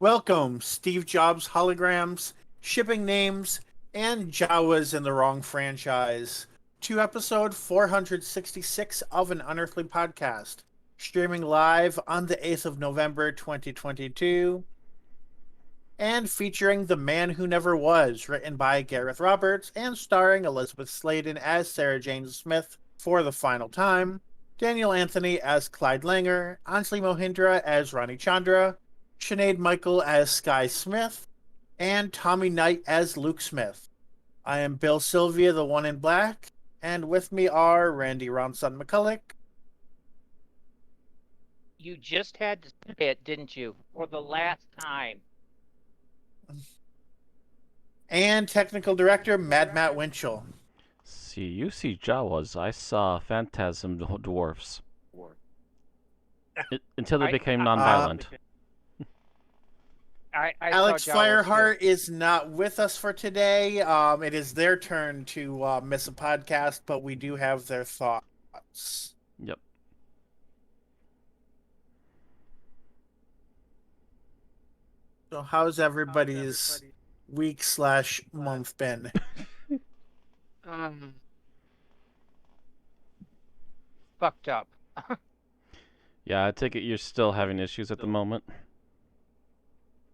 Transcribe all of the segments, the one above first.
Welcome, Steve Jobs holograms, shipping names, and Jawas in the wrong franchise, to episode 466 of an Unearthly podcast, streaming live on the 8th of November 2022, and featuring The Man Who Never Was, written by Gareth Roberts and starring Elizabeth Sladen as Sarah Jane Smith for the final time, Daniel Anthony as Clyde Langer, Anjali Mohindra as Ronnie Chandra, Sinead Michael as Sky Smith, and Tommy Knight as Luke Smith. I am Bill Sylvia, the one in black, and with me are Randy Ronson McCulloch. You just had to say it, didn't you? For the last time. And technical director Mad Matt Winchell. See, you see Jawas. I saw phantasm dwarfs. Until they became non-violent. I Alex saw Jawas Fireheart too. is not with us for today. It is their turn to miss a podcast, but we do have their thoughts. Yep. So how's everybody's week/month been? Um, Fucked up. Yeah, I take it you're still having issues at the moment.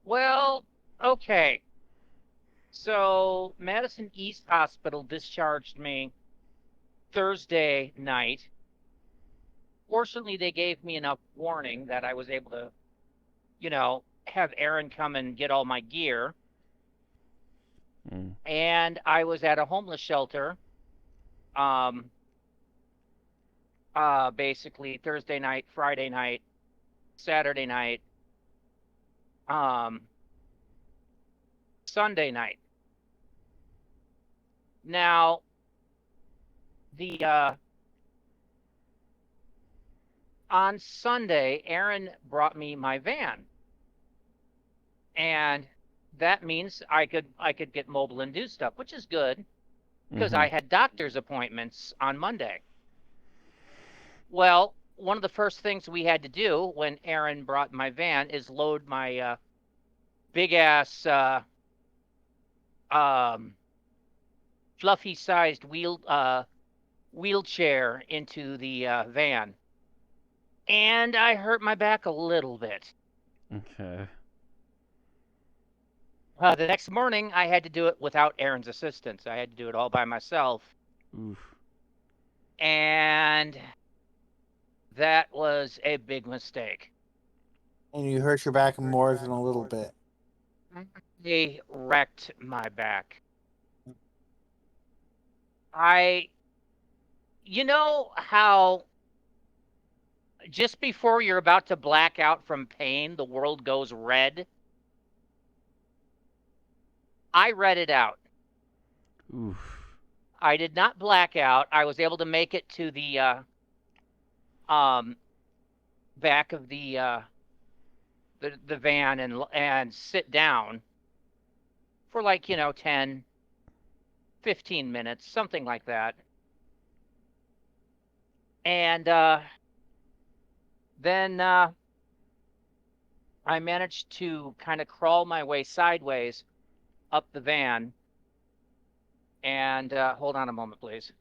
Well, okay. So Madison East Hospital discharged me Thursday night. Fortunately, they gave me enough warning that I was able to, have Aaron come and get all my gear. Mm. And I was at a homeless shelter. Um, Basically Thursday night, Friday night, Saturday night, um, Sunday night. Now, the on Sunday, Aaron brought me my van, and that means I could get mobile and do stuff, which is good because I had doctor's appointments on Monday. Well, one of the first things we had to do when Aaron brought my van is load my big ass um, fluffy sized wheelchair into the van, and I hurt my back a little bit. Okay. The next morning, I had to do it without Aaron's assistance. I had to do it all by myself, Oof. and that was a big mistake. And you hurt your back more than a little bit. They wrecked my back. I, you know how just before you're about to black out from pain, the world goes red? I read it out. Oof. I did not black out. I was able to make it to the um, back of the van and sit down for like 10, 15 minutes, something like that. And then I managed to kind of crawl my way sideways up the van. And hold on a moment, please.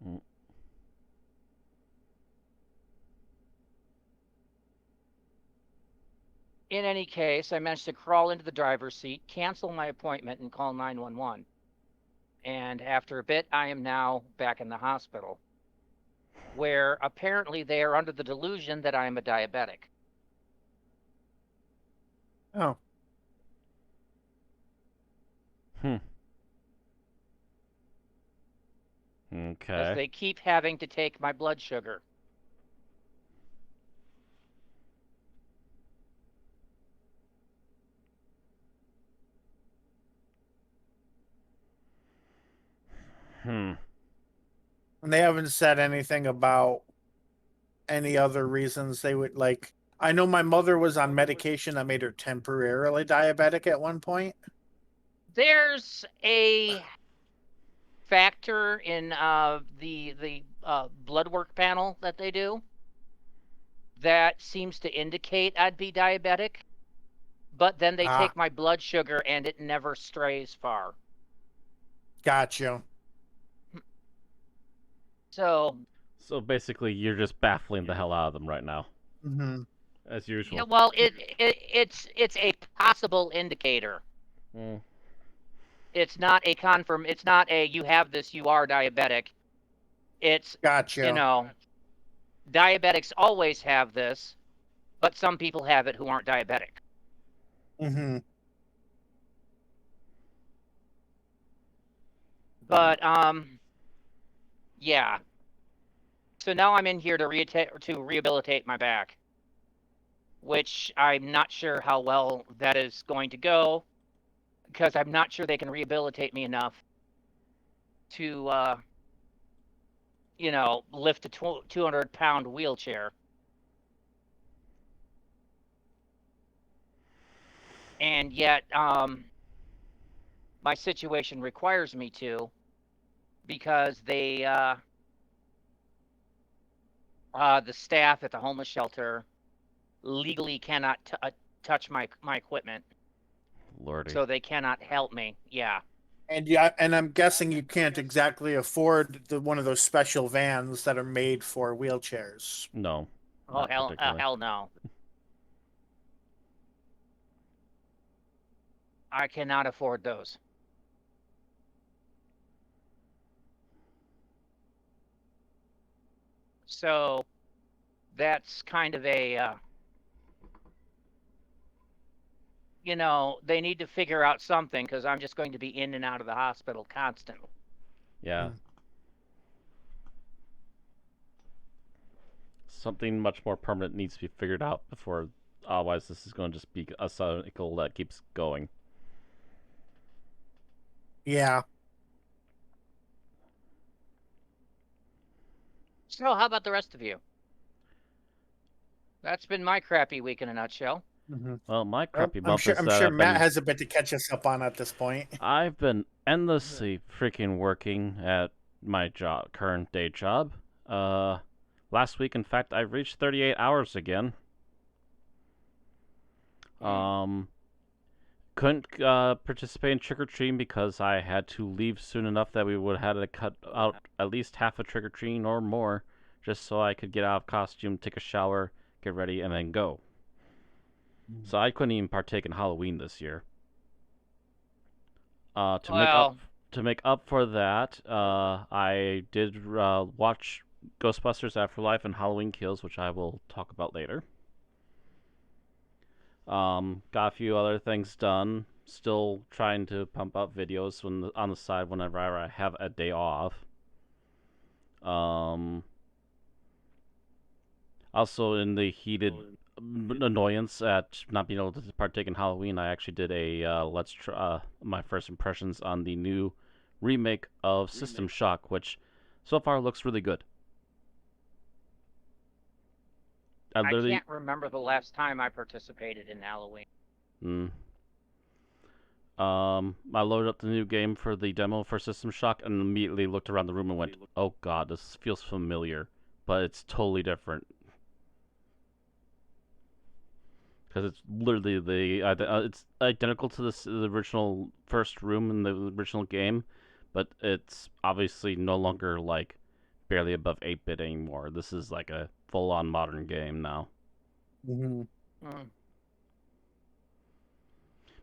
Mm. In any case, I managed to crawl into the driver's seat, cancel my appointment, and call 911. And after a bit, I am now back in the hospital, where apparently they are under the delusion that I am a diabetic. Oh. Hmm. As Okay. they keep having to take my blood sugar. Hmm. And they haven't said anything about any other reasons they would like. I know my mother was on medication that made her temporarily diabetic at one point. There's a factor in the blood work panel that they do that seems to indicate I'd be diabetic, but then they Ah, take my blood sugar and it never strays far. gotcha. So, So basically, you're just baffling the hell out of them right now, Hmm. as yeah, usual. well, it's a possible indicator. Mm. It's not a confirm. It's not a you have this, you are diabetic. It's you Gotcha. know, diabetics always have this, but some people have it who aren't diabetic. Hmm. But yeah. So now I'm in here to rehabilitate my back, which I'm not sure how well that is going to go because I'm not sure they can rehabilitate me enough to lift a 200-pound wheelchair. And yet my situation requires me to because the staff at the homeless shelter legally cannot touch my equipment, Lordy. so they cannot help me. Yeah. And yeah, and I'm guessing you can't exactly afford one of those special vans that are made for wheelchairs. No, Oh not particularly. hell no. I cannot afford those. So that's kind of they need to figure out something because I'm just going to be in and out of the hospital constantly. Yeah. Mm. Something much more permanent needs to be figured out before, otherwise this is going to just be a cycle that keeps going. Yeah. So how about the rest of you? That's been my crappy week in a nutshell. Hmm. Well, my crappy I'm month sure. is I'm that sure Matt has a bit to catch us up on at this point. I've been endlessly freaking working at my current day job. Uh, Last week, in fact, I reached 38 hours again. Hmm. Um, couldn't participate in trick or treating because I had to leave soon enough that we would have had to cut out at least half a trick or treating or more, just so I could get out of costume, take a shower, get ready, and then go. So I couldn't even partake in Halloween this year. To make up Well, for that, I did watch Ghostbusters Afterlife and Halloween Kills, which I will talk about later. Got a few other things done. Still trying to pump out videos on the side whenever I have a day off. Um, Also, in the heated annoyance at not being able to partake in Halloween, I actually did a let's try my first impressions on the new remake of System Shock, which so far looks really good. I I literally, can't remember the last time I participated in Halloween. mm, I loaded up the new game for the demo for System Shock and immediately looked around the room and went, "Oh God, this feels familiar," but it's totally different. Because it's literally it's identical to the original first room in the original game, but it's obviously no longer like barely above 8-bit anymore. This is like a full-on modern game now. Hmm. Hmm.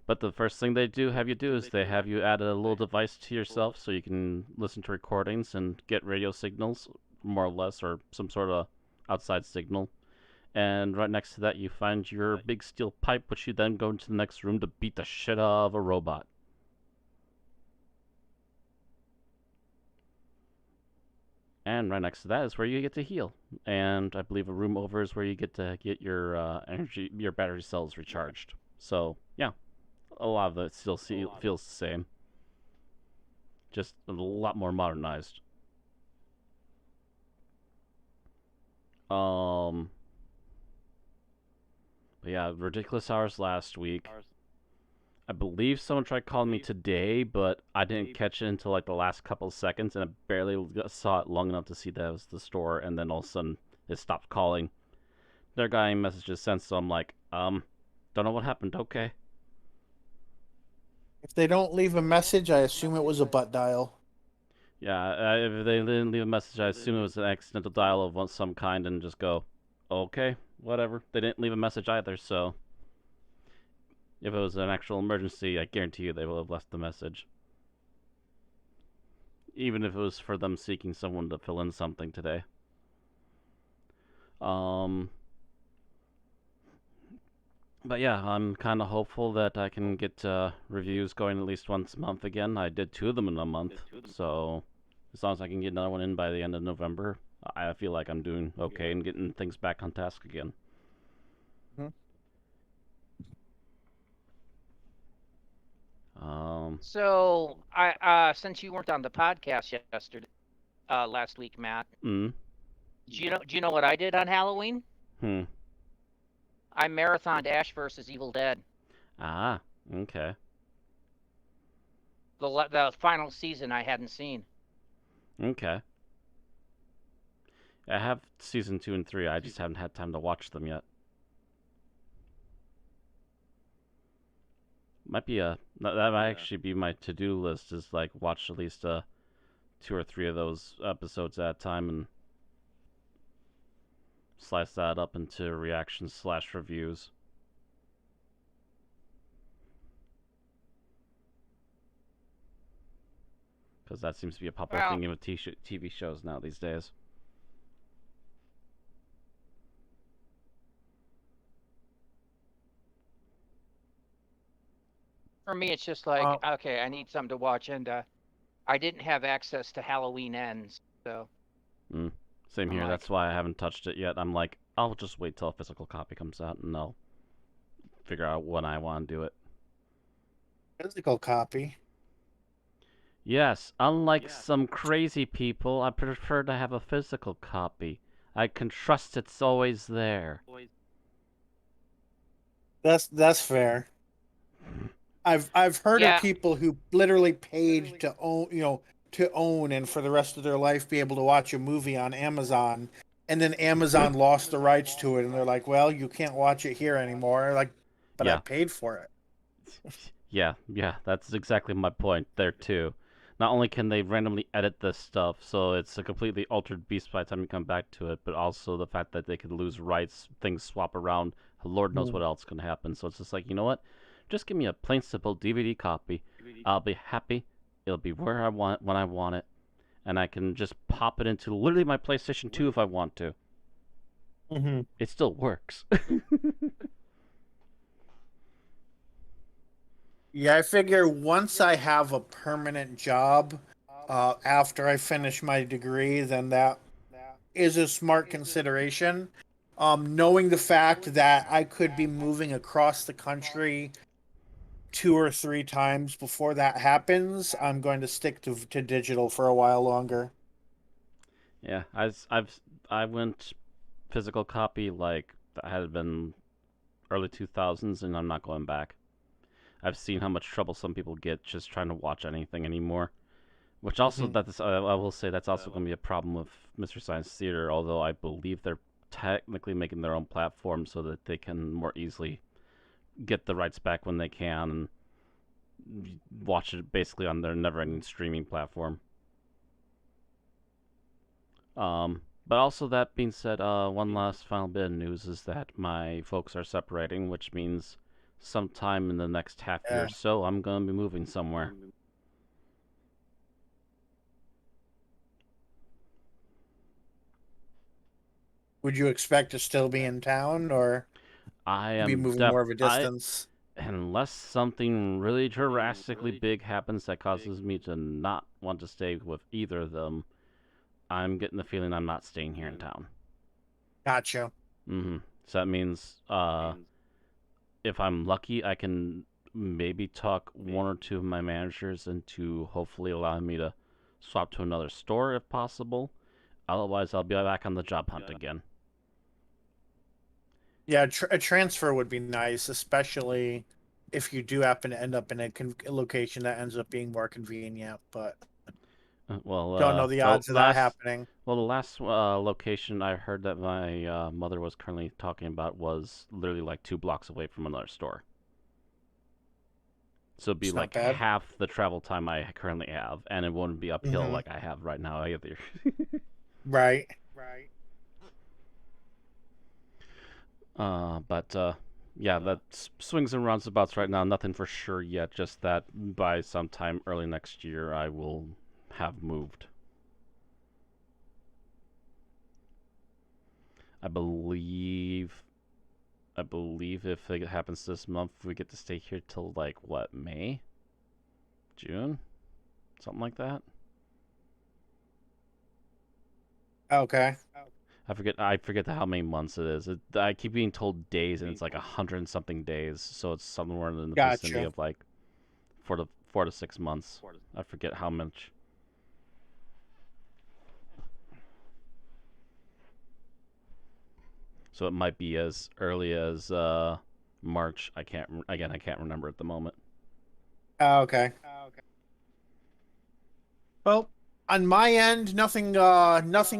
But the first thing they do have you do is they have you add a little device to yourself so you can listen to recordings and get radio signals, more or less, or some sort of outside signal. And right next to that, you find your big steel pipe, which you then go into the next room to beat the shit out of a robot. And right next to that is where you get to heal. And I believe a room over is where you get to get your your battery cells recharged. So yeah, a lot of it still feels the same, just a lot more modernized. Um, but yeah, ridiculous hours last week. I believe someone tried calling me today, but I didn't catch it until like the last couple of seconds, and I barely saw it long enough to see that it was the store, and then all of a sudden it stopped calling. There got any messages sent, so I'm like, don't know what happened. Okay. If they don't leave a message, I assume it was a butt dial. Yeah, if they didn't leave a message, I assume it was an accidental dial of some kind, and just go, okay, whatever. They didn't leave a message either, so if it was an actual emergency, I guarantee you they will have left the message. Even if it was for them seeking someone to fill in something today. But yeah, I'm kind of hopeful that I can get reviews going at least once a month again. I did 2 of them in a month, so as long as I can get another one in by the end of November, I feel like I'm doing okay and getting things back on task again. So since you weren't on the podcast yesterday, last week, Matt, mm, do you know what I did on Halloween? hmm. I marathoned Ash versus Evil Dead, Ah, okay. the final season I hadn't seen. Okay. I have season 2 and 3. I just haven't had time to watch them yet. Might be that might actually be my to-do list, is like watch at least 2 or 3 of those episodes at a time and slice that up into reactions / reviews. Because that seems to be a popular thing with TV shows now these days. For me, it's just like, okay, I need something to watch, and I didn't have access to Halloween Ends, so. Same here. That's why I haven't touched it yet. I'm like, I'll just wait till a physical copy comes out, and I'll figure out when I want to do it. Physical copy? Yes, unlike some crazy people, I prefer to have a physical copy. I can trust it's always there. That's fair. I've heard of people who literally paid to own and for the rest of their life be able to watch a movie on Amazon, and then Amazon lost the rights to it, and they're like, "Well, you can't watch it here anymore." Like, but I paid for it. Yeah, that's exactly my point there too. Not only can they randomly edit this stuff, so it's a completely altered beast by the time you come back to it, but also the fact that they could lose rights, things swap around, Lord knows what else can happen. So it's just like, you know what? Just give me a plain simple DVD copy. I'll be happy. It'll be where I want it, when I want it, and I can just pop it into literally my PlayStation 2 if I want to. It still works. Yeah, I figure once I have a permanent job, after I finish my degree, then that is a smart consideration. Knowing the fact that I could be moving across the country 2 or 3 times before that happens, I'm going to stick to digital for a while longer. Yeah, I went physical copy like that had been early 2000s, and I'm not going back. I've seen how much trouble some people get just trying to watch anything anymore. Which also, I will say, that's also going to be a problem with Mystery Science Theater, although I believe they're technically making their own platform so that they can more easily get the rights back when they can and watch it basically on their never-ending streaming platform. But also, that being said, one last final bit of news is that my folks are separating, which means sometime in the next half year or so, I'm going to be moving somewhere. Would you expect to still be in town, or be moving more of a distance? Unless something really drastically big happens that causes me to not want to stay with either of them, I'm getting the feeling I'm not staying here in town. Gotcha. So that means, if I'm lucky, I can maybe talk 1 or 2 of my managers into hopefully allowing me to swap to another store if possible. Otherwise, I'll be back on the job hunt again. Yeah, a transfer would be nice, especially if you do happen to end up in a location that ends up being more convenient, but Well, don't know the odds of that happening. Well, the last location I heard that my mother was currently talking about was literally like 2 blocks away from another store. So it'd be It's not like bad. half the travel time I currently have, and it wouldn't be uphill Mhm. like I have right now either. Right. But yeah, that swings and roundabouts right now. Nothing for sure yet. Just that by sometime early next year, I will have moved. I believe. I believe if it happens this month, we get to stay here till like what, May, June, something like that. Okay. I forget how many months it is. I keep being told days, and it's like 100 and something days. So it's somewhere in the vicinity Gotcha. of like 4 to 6 months. I forget how much. So it might be as early as March. I can't remember at the moment. Okay. Well, on my end, nothing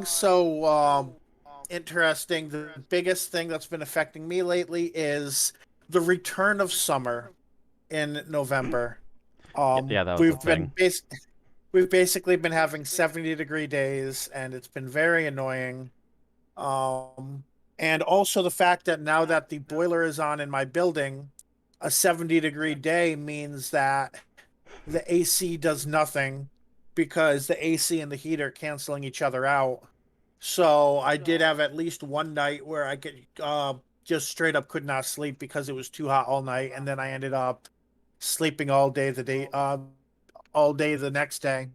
so interesting. The biggest thing that's been affecting me lately is the return of summer in November. Yeah, that was the We've thing. we've basically been having 70-degree days, and it's been very annoying. Um, and also the fact that now that the boiler is on in my building, a 70-degree day means that the AC does nothing because the AC and the heat are canceling each other out. So I did have at least one night where I could just straight up could not sleep because it was too hot all night, and then I ended up sleeping all day the next day.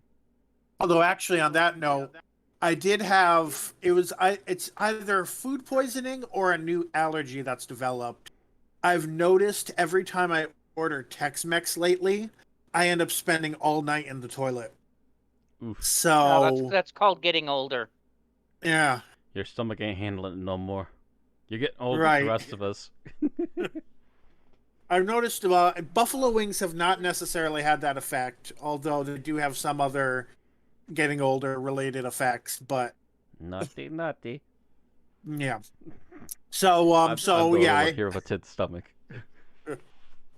Although actually on that note, I did have it's either food poisoning or a new allergy that's developed. I've noticed every time I order Tex-Mex lately, I end up spending all night in the toilet. Oof. No, So, that's called getting older. yeah, Your stomach ain't handling it no more. You're getting old like the right. rest of us. I've noticed buffalo wings have not necessarily had that effect, although they do have some other getting older related effects, but Naughty, naughty. yeah. So, I'm so the yeah, little hero with a tin stomach.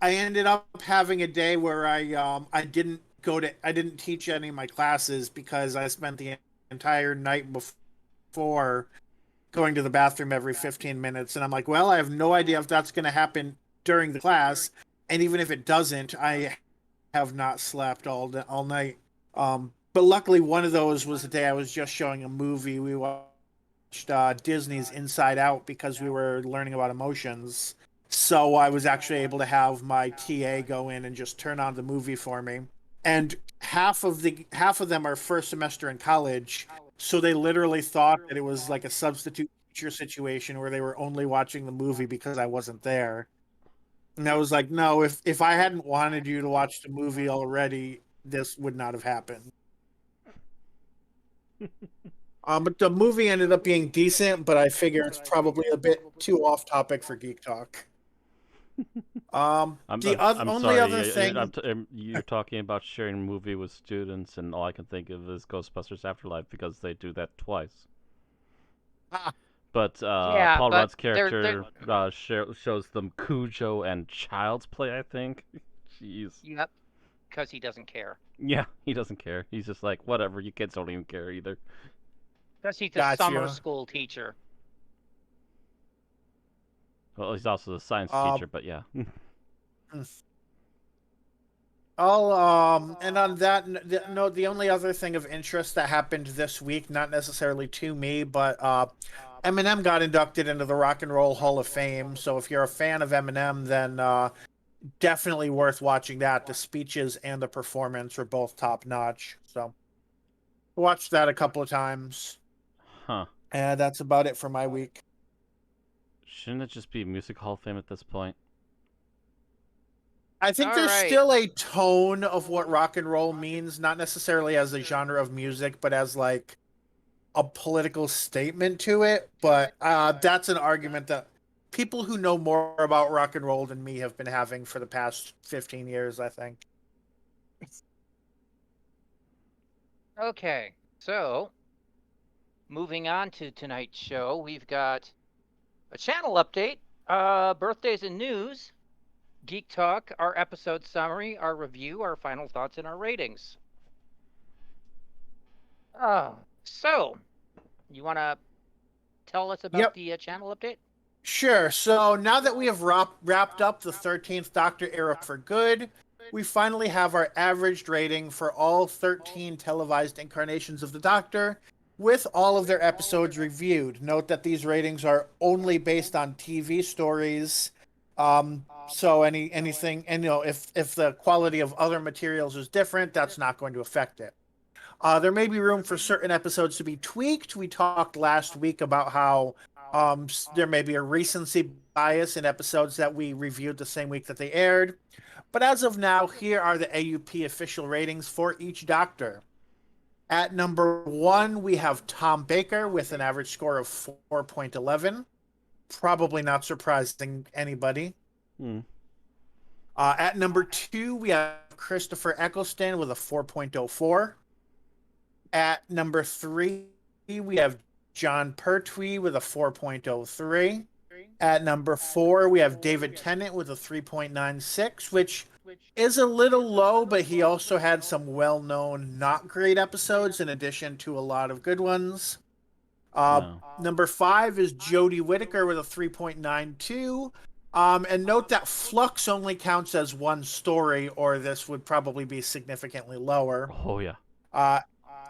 I ended up having a day where I didn't teach any of my classes because I spent the entire night before going to the bathroom every 15 minutes, and I'm like, well, I have no idea if that's going to happen during the class, and even if it doesn't, I have not slept all night. But luckily one of those was the day I was just showing a movie. We watched Disney's Inside Out because we were learning about emotions. So I was actually able to have my TA go in and just turn on the movie for me. And half of them are first semester in college, so they literally thought that it was like a substitute teacher situation where they were only watching the movie because I wasn't there. And I was like, no, if I hadn't wanted you to watch the movie already, this would not have happened. But the movie ended up being decent, but I figure it's probably a bit too off topic for Geek Talk. I'm Only sorry. other thing, You're talking about sharing a movie with students, and all I can think of is Ghostbusters Afterlife because they do that twice. ah, But Yeah, Paul but Rudd's they're character shows them Cujo and Child's Play, I think. Jeez. yep, because he doesn't care. Yeah, he doesn't care. He's just like, whatever, you kids don't even care either. Because he's a summer gotcha. school teacher. Well, he's also the science Uh, teacher, but yeah. I'll and on that note, the only other thing of interest that happened this week, not necessarily to me, but Eminem got inducted into the Rock and Roll Hall of Fame. So if you're a fan of Eminem, then definitely worth watching that. The speeches and the performance were both top notch. So watched that a couple of times, Huh. and that's about it for my week. Shouldn't it just be Music Hall of Fame at this point? I think All there's right. still a tone of what rock and roll means, not necessarily as a genre of music, but as like a political statement to it. But that's an argument that people who know more about rock and roll than me have been having for the past 15 years, I think. Okay, so moving on to tonight's show, we've got a channel update, birthdays and news, Geek Talk, our episode summary, our review, our final thoughts, and our ratings. So you want to tell us about Yep. the channel update? Sure. So now that we have wrapped up the 13th Doctor era for good, we finally have our averaged rating for all 13 televised incarnations of the Doctor, with all of their episodes reviewed. Note that these ratings are only based on TV stories. So anything, and if the quality of other materials is different, that's not going to affect it. There may be room for certain episodes to be tweaked. We talked last week about how there may be a recency bias in episodes that we reviewed the same week that they aired. But as of now, here are the AUP official ratings for each Doctor. At number 1, we have Tom Baker with an average score of 4.11. Probably not surprising anybody. At number 2, we have Christopher Eccleston with a 4.04. At number 3, we have John Pertwee with a 4.03. At number 4, we have David Tennant with a 3.96, which is a little low, but he also had some well-known, not great episodes in addition to a lot of good ones. Number 5 is Jodie Whittaker with a 3.92. And note that Flux only counts as one story, or this would probably be significantly lower. Oh, yeah.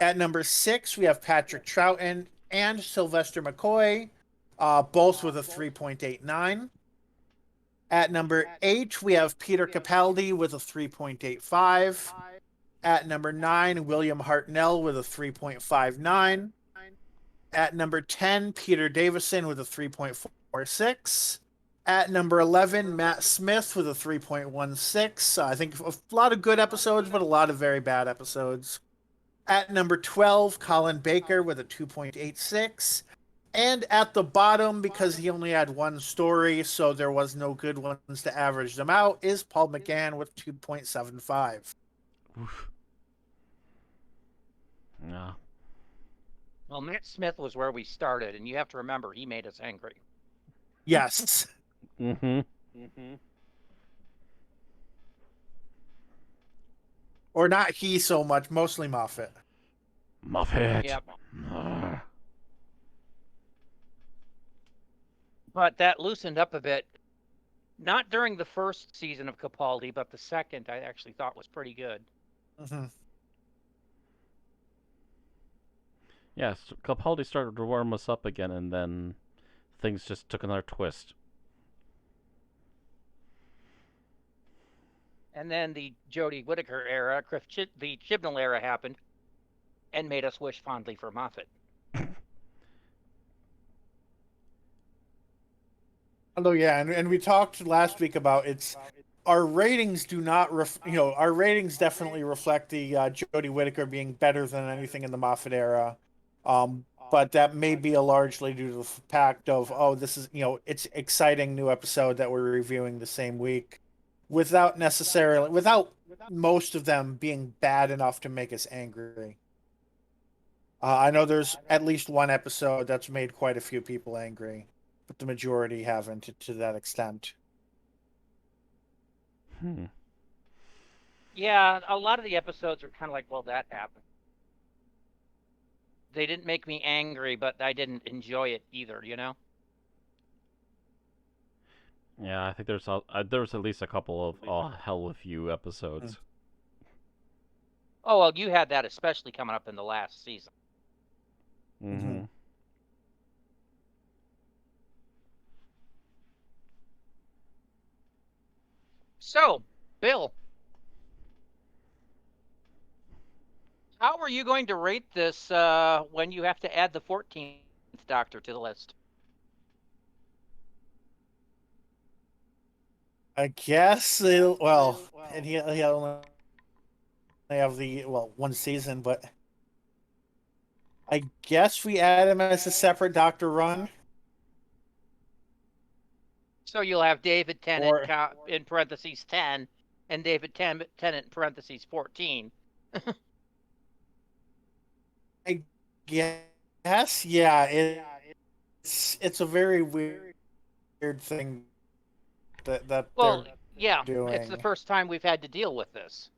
At number 6, we have Patrick Troughton and Sylvester McCoy, both with a 3.89. At number 8, we have Peter Capaldi with a 3.85. At number 9, William Hartnell with a 3.59. At number 10, Peter Davison with a 3.46. At number 11, Matt Smith with a 3.16. I think a lot of good episodes, but a lot of very bad episodes. At number 12, Colin Baker with a 2.86. And at the bottom, because he only had one story, so there was no good ones to average them out, is Paul McGann with 2.75. Yeah. Well, Matt Smith was where we started, and you have to remember he made us angry. Yes. Or not he so much, mostly Moffat. Yep. But that loosened up a bit. Not during the first season of Capaldi, but the second I actually thought was pretty good. Yes, Capaldi started to warm us up again, and then things just took another twist. And then the Jodie Whittaker era, the Chibnall era happened, and made us wish fondly for Moffat. Oh yeah, and we talked last week about our ratings do not our ratings definitely reflect the Jodie Whittaker being better than anything in the Moffat era, but that may be largely due to the fact of this is it's exciting new episode that we're reviewing the same week, without most of them being bad enough to make us angry. I know there's at least one episode that's made quite a few people angry, but the majority haven't to that extent. Yeah, a lot of the episodes are kind of like, well, that happened. They didn't make me angry, but I didn't enjoy it either, Yeah, I think there was at least a couple of hell of a few episodes. Oh, well, you had that especially coming up in the last season. So, Bill, how are you going to rate this when you have to add the 14th Doctor to the list? I guess and he only have one season, but I guess we add him as a separate Doctor run. So you'll have David Tennant Or in parentheses 10 and David Tennant in parentheses 14. I guess, yeah, it's a very weird thing that Well, they're yeah, it's the doing. first time we've had to deal with this.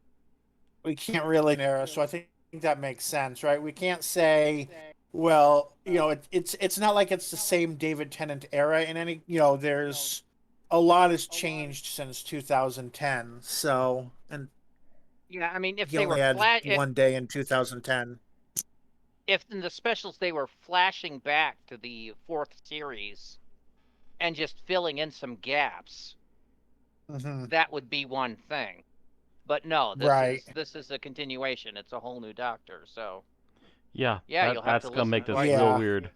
We can't really narrow, so I think that makes sense, right? We can't say, well, it's not like it's the same David Tennant era in any, there's a lot has changed since 2010. So, and Yeah, I mean, if he they only were had one day in 2010. if in the specials they were flashing back to the fourth series and just filling in some gaps, Hmm. that would be one thing. But no, this Right. is this is a continuation. It's a whole new Doctor. So Yeah, yeah, you'll have to that's gonna listen make this twice. real Yeah. weird.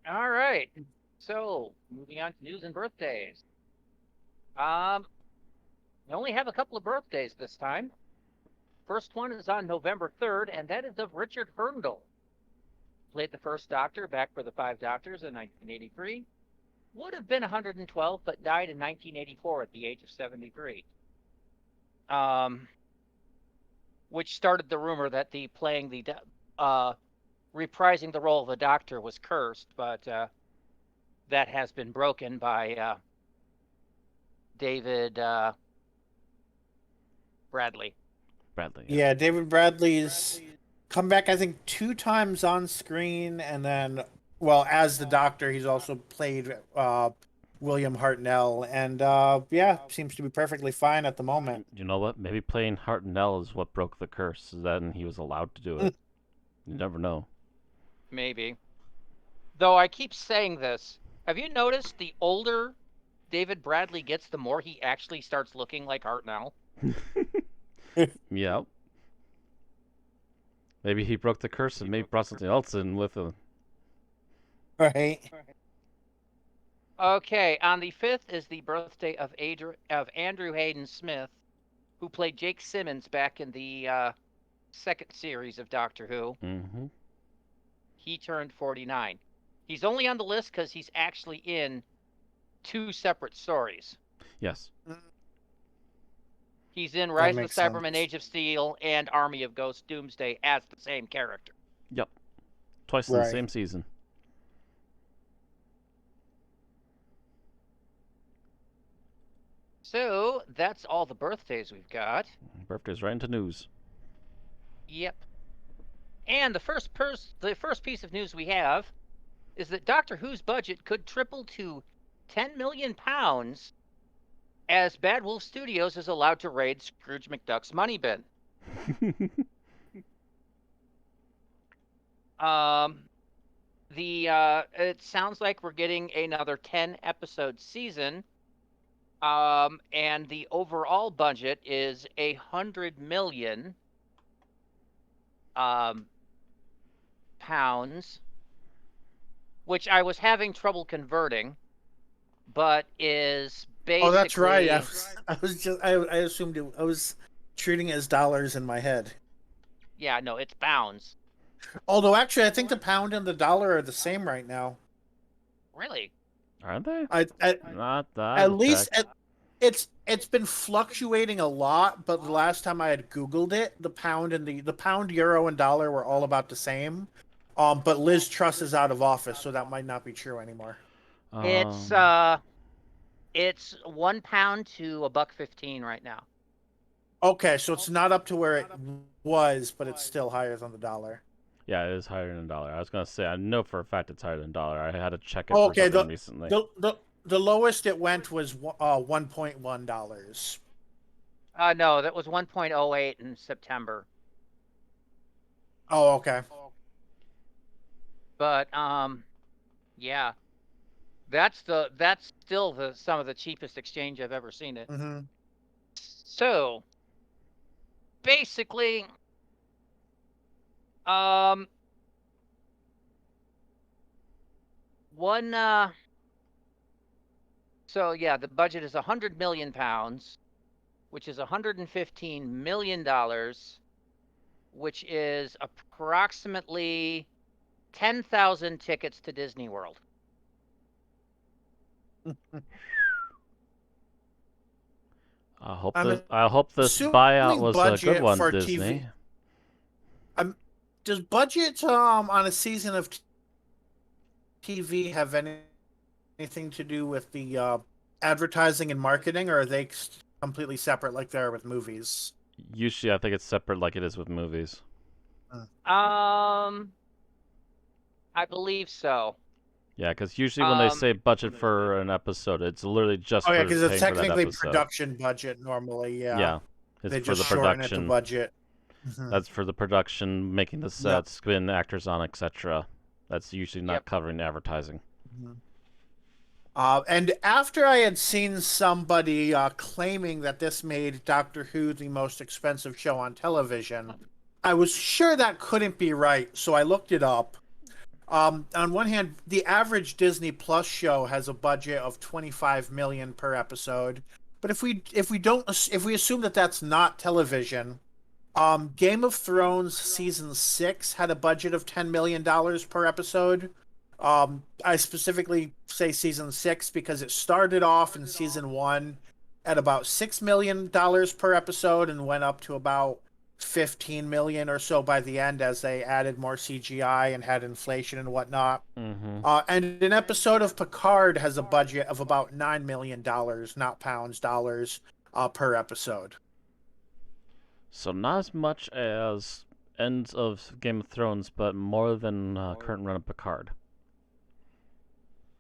All right. So moving on to news and birthdays. Um, I only have a couple of birthdays this time. First one is on November 3rd, and that is of Richard Herndl. Played the first Doctor back for the Five Doctors in 1983. Would have been 112, but died in 1984 at the age of 73. Um, which started the rumor that the playing the reprising the role of the Doctor was cursed, but that has been broken by David Bradley. Badly, yeah. Yeah, David Bradley's come back, I think, two times on screen, and then, well, as the Doctor, he's also played William Hartnell, and yeah, seems to be perfectly fine at the moment. You know what? Maybe playing Hartnell is what broke the curse. Then he was allowed to do it. You never know. Maybe. Though I keep saying this, have you noticed the older David Bradley gets, the more he actually starts looking like Hartnell? Yeah. Maybe he broke the curse and maybe brought something else in with him. Right. Okay, on the 5th is the birthday of Andrew Hayden Smith, who played Jake Simmons back in the second series of Doctor Who. Mm-hmm. He turned 49. He's only on the list because he's actually in two separate stories. Yes. He's in That Rise of the makes Cybermen, sense. Age of Steel, and Army of Ghosts Doomsday as the same character. Yep. Twice in the Right. same season. So that's all the birthdays we've got. Birthday's right into news. Yep. And the first piece of news we have is that Doctor Who's budget could triple to £10 million as Bad Wolf Studios is allowed to raid Scrooge McDuck's money bin. Um, it sounds like we're getting another 10 episode season. And the overall budget is 100 million pounds, which I was having trouble converting, but is Oh, that's right. basically I assumed I was treating it as dollars in my head. yeah, no, it's pounds. Although, actually, I think the pound and the dollar are the same right now. Really? Are they? I Not that. at least it's been fluctuating a lot, but the last time I had Googled it, the pound and the pound, euro, and dollar were all about the same. But Liz Truss is out of office, so that might not be true anymore. It's Um, uh it's £1 to a buck 15 right now. Okay, so it's not up to where it was, but it's still higher than the dollar. yeah, it is higher than a dollar. I was gonna say I know for a fact it's higher than a dollar. I had to check it Oh, for okay, something recently. the lowest it went was $1.1. No, that was 1.08 in September. Oh, okay. But yeah, that's still the some of the cheapest exchange I've ever seen it. Mm-hmm. So basically, um, one so yeah, the budget is 100 million pounds, which is 115 million dollars, which is approximately 10,000 tickets to Disney World. I hope this buyout assuming was a good budget one, for Disney. Does budget on a season of TV have anything to do with the advertising and marketing, or are they completely separate like they are with movies? Usually, I think it's separate, like it is with movies. I believe so. Yeah, because usually when they say budget When they for an episode, it's literally just Oh yeah, for because it's paying for that technically episode. production budget normally. Yeah, Yeah, it's they for just the shorten it to production. budget. That's for the production, making the Yep. sets, getting actors on, etc. That's usually not Yep. covering advertising. And after I had seen somebody claiming that this made Doctor Who the most expensive show on television, I was sure that couldn't be right, so I looked it up. On one hand, the average Disney Plus show has a budget of $25 million per episode, but if we assume that that's not television, Game of Thrones season 6 had a budget of $10 million per episode. I specifically say season 6 because it started off in season 1 at about $6 million per episode and went up to about 15 million or so by the end as they added more CGI and had inflation and whatnot. And an episode of Picard has a budget of about $9 million, not pounds, dollars, per episode. So not as much as ends of Game of Thrones, but more than current run of Picard.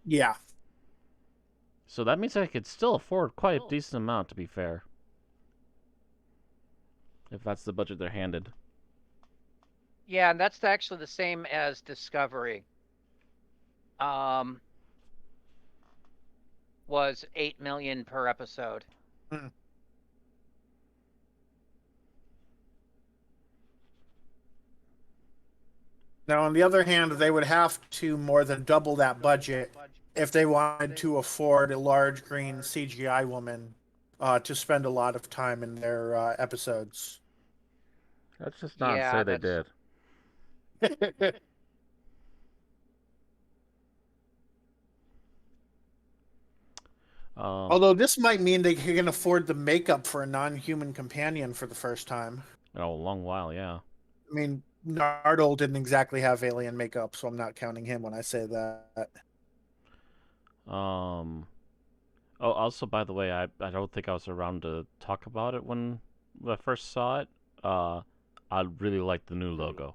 Yeah. So that means I could still afford quite a decent amount, to be fair. If that's the budget they're handed. Yeah, and that's actually the same as Discovery. Was 8 million per episode. Now, on the other hand, they would have to more than double that budget if they wanted to afford a large green CGI woman to spend a lot of time in their episodes. Let's just not say they did. Although this might mean they can afford the makeup for a non-human companion for the first time. Oh, a long while, yeah. I mean, Nardole didn't exactly have alien makeup, so I'm not counting him when I say that. Oh, also, by the way, I don't think I was around to talk about it when I first saw it. I really like the new logo.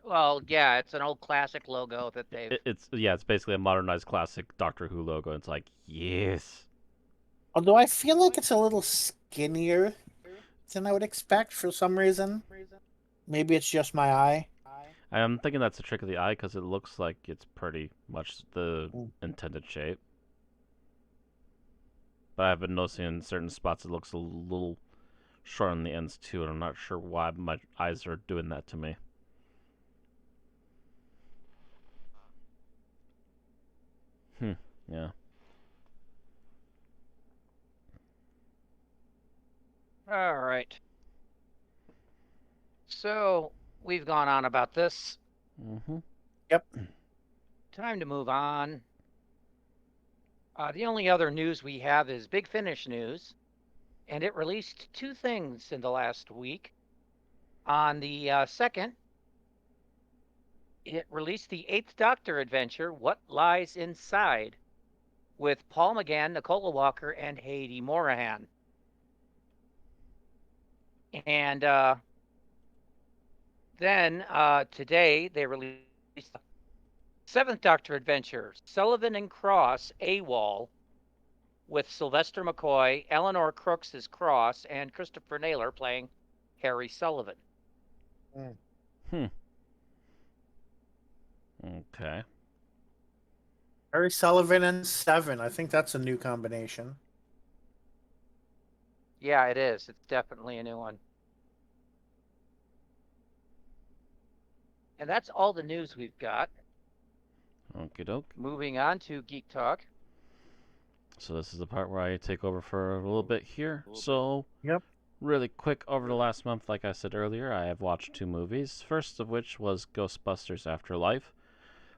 Well, yeah, it's an old classic logo that they've. It's basically a modernized classic Doctor Who logo. It's like, yes. Although I feel like it's a little skinnier than I would expect for some reason. Maybe it's just my eye. I'm thinking that's a trick of the eye because it looks like it's pretty much the intended shape. But I've been noticing in certain spots it looks a little short on the ends too, and I'm not sure why my eyes are doing that to me. Yeah. All right. So we've gone on about this. Yep. Time to move on. The only other news we have is Big Finish news, and it released two things in the last week. On the 2nd, it released the Eighth Doctor adventure, What Lies Inside, with Paul McGann, Nicola Walker, and Haiti Morahan. And then today they released the Seventh Doctor adventure, Sullivan and Cross AWOL, with Sylvester McCoy, Eleanor Crooks as Cross, and Christopher Naylor playing Harry Sullivan. Okay. Harry Sullivan and Seven. I think that's a new combination. Yeah, it is. It's definitely a new one. And that's all the news we've got. Okie doke. Moving on to Geek Talk. So this is the part where I take over for a little bit here. So, Yep. Really quick, over the last month, like I said earlier, I have watched 2 movies. First of which was Ghostbusters Afterlife.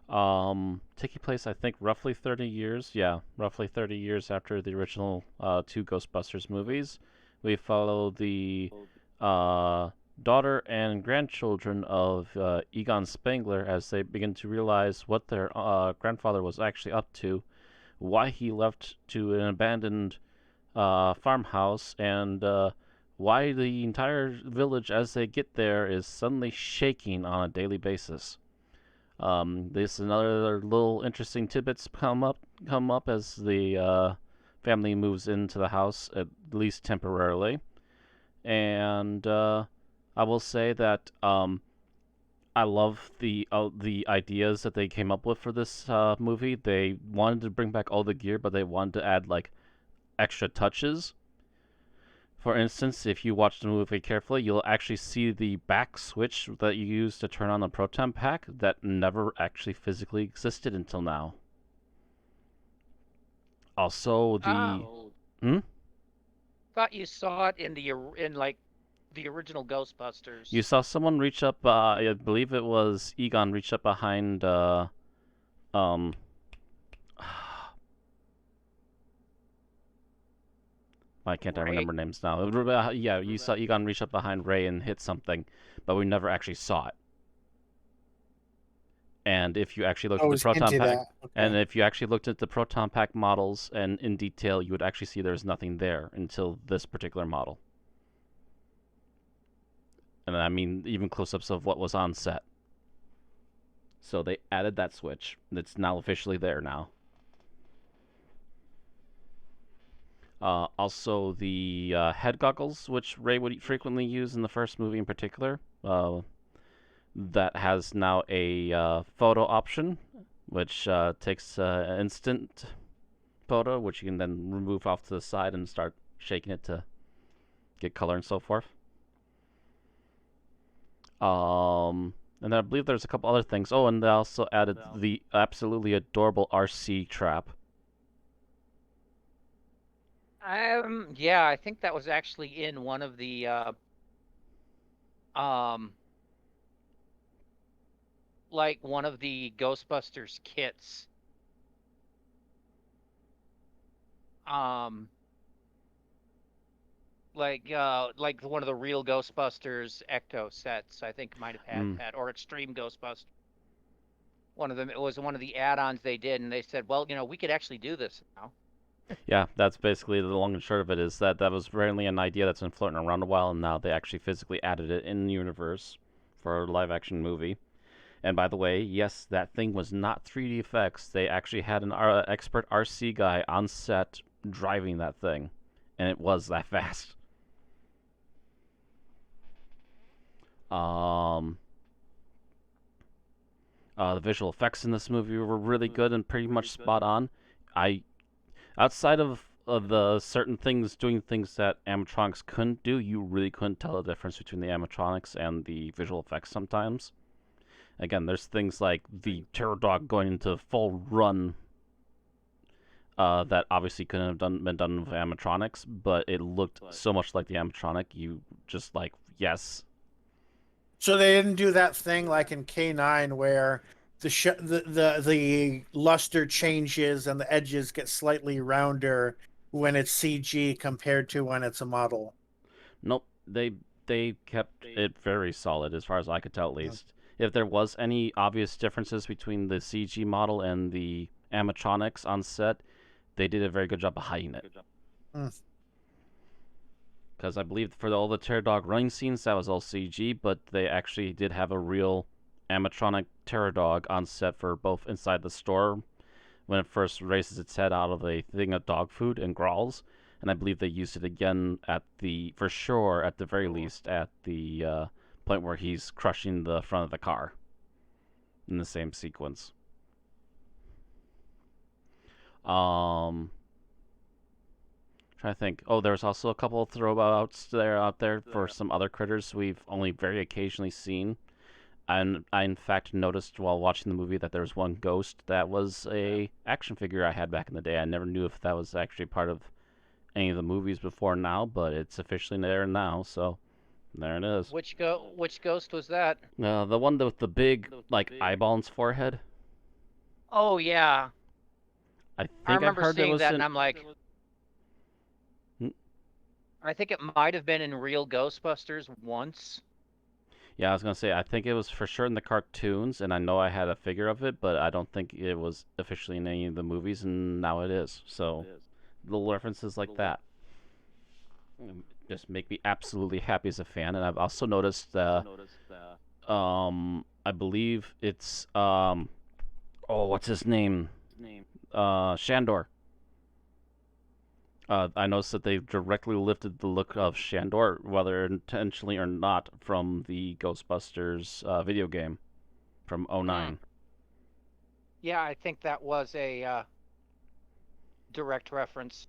Taking place, I think, roughly 30 years. Yeah, roughly 30 years after the original 2 Ghostbusters movies. We follow the daughter and grandchildren of Egon Spengler as they begin to realize what their grandfather was actually up to, why he left to an abandoned farmhouse, and why the entire village, as they get there, is suddenly shaking on a daily basis. This and other little interesting tidbits come up as the family moves into the house, at least temporarily. And I will say that I love the ideas that they came up with for this movie. They wanted to bring back all the gear, but they wanted to add like extra touches. For instance, if you watch the movie carefully, you'll actually see the back switch that you use to turn on the proton pack that never actually physically existed until now. Also, the Thought you saw it in like the original Ghostbusters. you saw someone reach up. I believe it was Egon reach up behind. Why can't I remember names now? Yeah, you saw Egon reach up behind Ray and hit something, but we never actually saw it. And if you actually looked at the proton pack, and if you actually looked at the proton pack models and in detail, you would actually see there's nothing there until this particular model. And I mean, even close-ups of what was on set. So they added that switch. It's now officially there now. Also, the head goggles, which Ray would frequently use in the first movie in particular, that has now a photo option, which takes instant photo, which you can then remove off to the side and start shaking it to get color and so forth. And I believe there's a couple other things. Oh, and they also added the absolutely adorable RC trap. Yeah, I think that was actually in one of the like one of the Ghostbusters kits. Like one of the real Ghostbusters Ecto sets, I think might have had that, or Extreme Ghostbusters. One of them, it was one of the add-ons they did, and they said, well, we could actually do this now. Yeah, that's basically the long and short of it, is that was really an idea that's been floating around a while, and now they actually physically added it in the universe for a live-action movie. And by the way, yes, that thing was not 3D effects. They actually had an expert RC guy on set driving that thing, and it was that fast. The visual effects in this movie were really good and pretty much spot on. Outside of the certain things, doing things that animatronics couldn't do, you really couldn't tell the difference between the animatronics and the visual effects sometimes. Again, there's things like the Terror Dog going into full run that obviously couldn't have been done with animatronics, but it looked so much like the animatronic, you just like, yes. So they didn't do that thing like in K9 where the luster changes and the edges get slightly rounder when it's CG compared to when it's a model. Nope, they kept it very solid as far as I could tell, at least. If there was any obvious differences between the CG model and the animatronics on set, they did a very good job of hiding it. Because I believe for all the Terror Dog running scenes, that was all CG, but they actually did have a real animatronic Terror Dog on set for both inside the store when it first raises its head out of a thing of dog food and growls, and I believe they used it again at the very least, at the point where he's crushing the front of the car in the same sequence. Trying to think. Oh, there's also a couple of throwouts out there for some other critters we've only very occasionally seen. And I, in fact, noticed while watching the movie that there was one ghost that was a action figure I had back in the day. I never knew if that was actually part of any of the movies before now, but it's officially there now, so there it is. Which ghost was that? The one with the big, like, eyeball on his forehead. Oh yeah, I I think I've remember heard it seeing was that, in. and I'm like, I think it might have been in Real Ghostbusters once. Yeah, I was gonna say I think it was for sure in the cartoons, and I know I had a figure of it, but I don't think it was officially in any of the movies, and now it is. So little references like that just make me absolutely happy as a fan. And I've also noticed, I believe it's oh, what's his name? Shandor. I noticed that they directly lifted the look of Shandor, whether intentionally or not, from the Ghostbusters video game from '09. Yeah, I think that was a direct reference.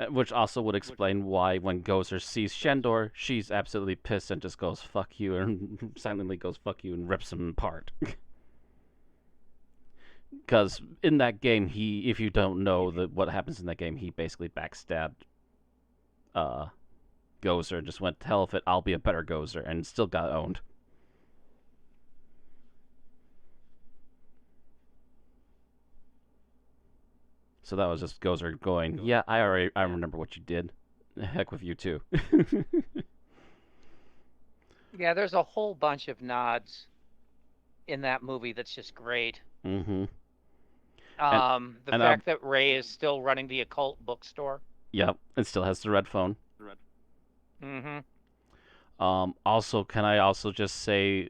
Which also would explain why when Gozer sees Shandor, she's absolutely pissed and just goes, fuck you, and silently goes, fuck you, and rips him apart. Because in that game, if you don't know what happens in that game, he basically backstabbed Gozer and just went, hell if it, I'll be a better Gozer, and still got owned. So that was just Gozer going, yeah, I remember what you did. Heck with you too. Yeah, there's a whole bunch of nods in that movie that's just great. Mm-hmm. The fact that Ray is still running the occult bookstore. Yep, it still has the red phone. Mm-hmm. Also, can I also just say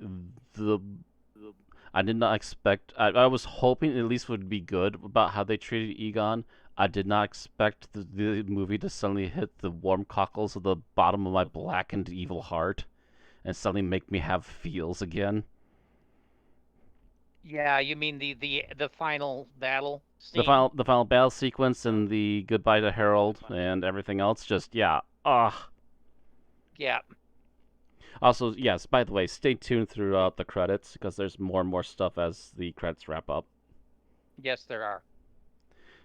I did not expect. I was hoping at least would be good about how they treated Egon. I did not expect the movie to suddenly hit the warm cockles of the bottom of my blackened evil heart, and suddenly make me have feels again. Yeah, you mean the final battle scene? The final battle sequence and the goodbye to Harold and everything else. Just yeah, Yeah. Also, yes, by the way, stay tuned throughout the credits because there's more and more stuff as the credits wrap up. Yes, there are.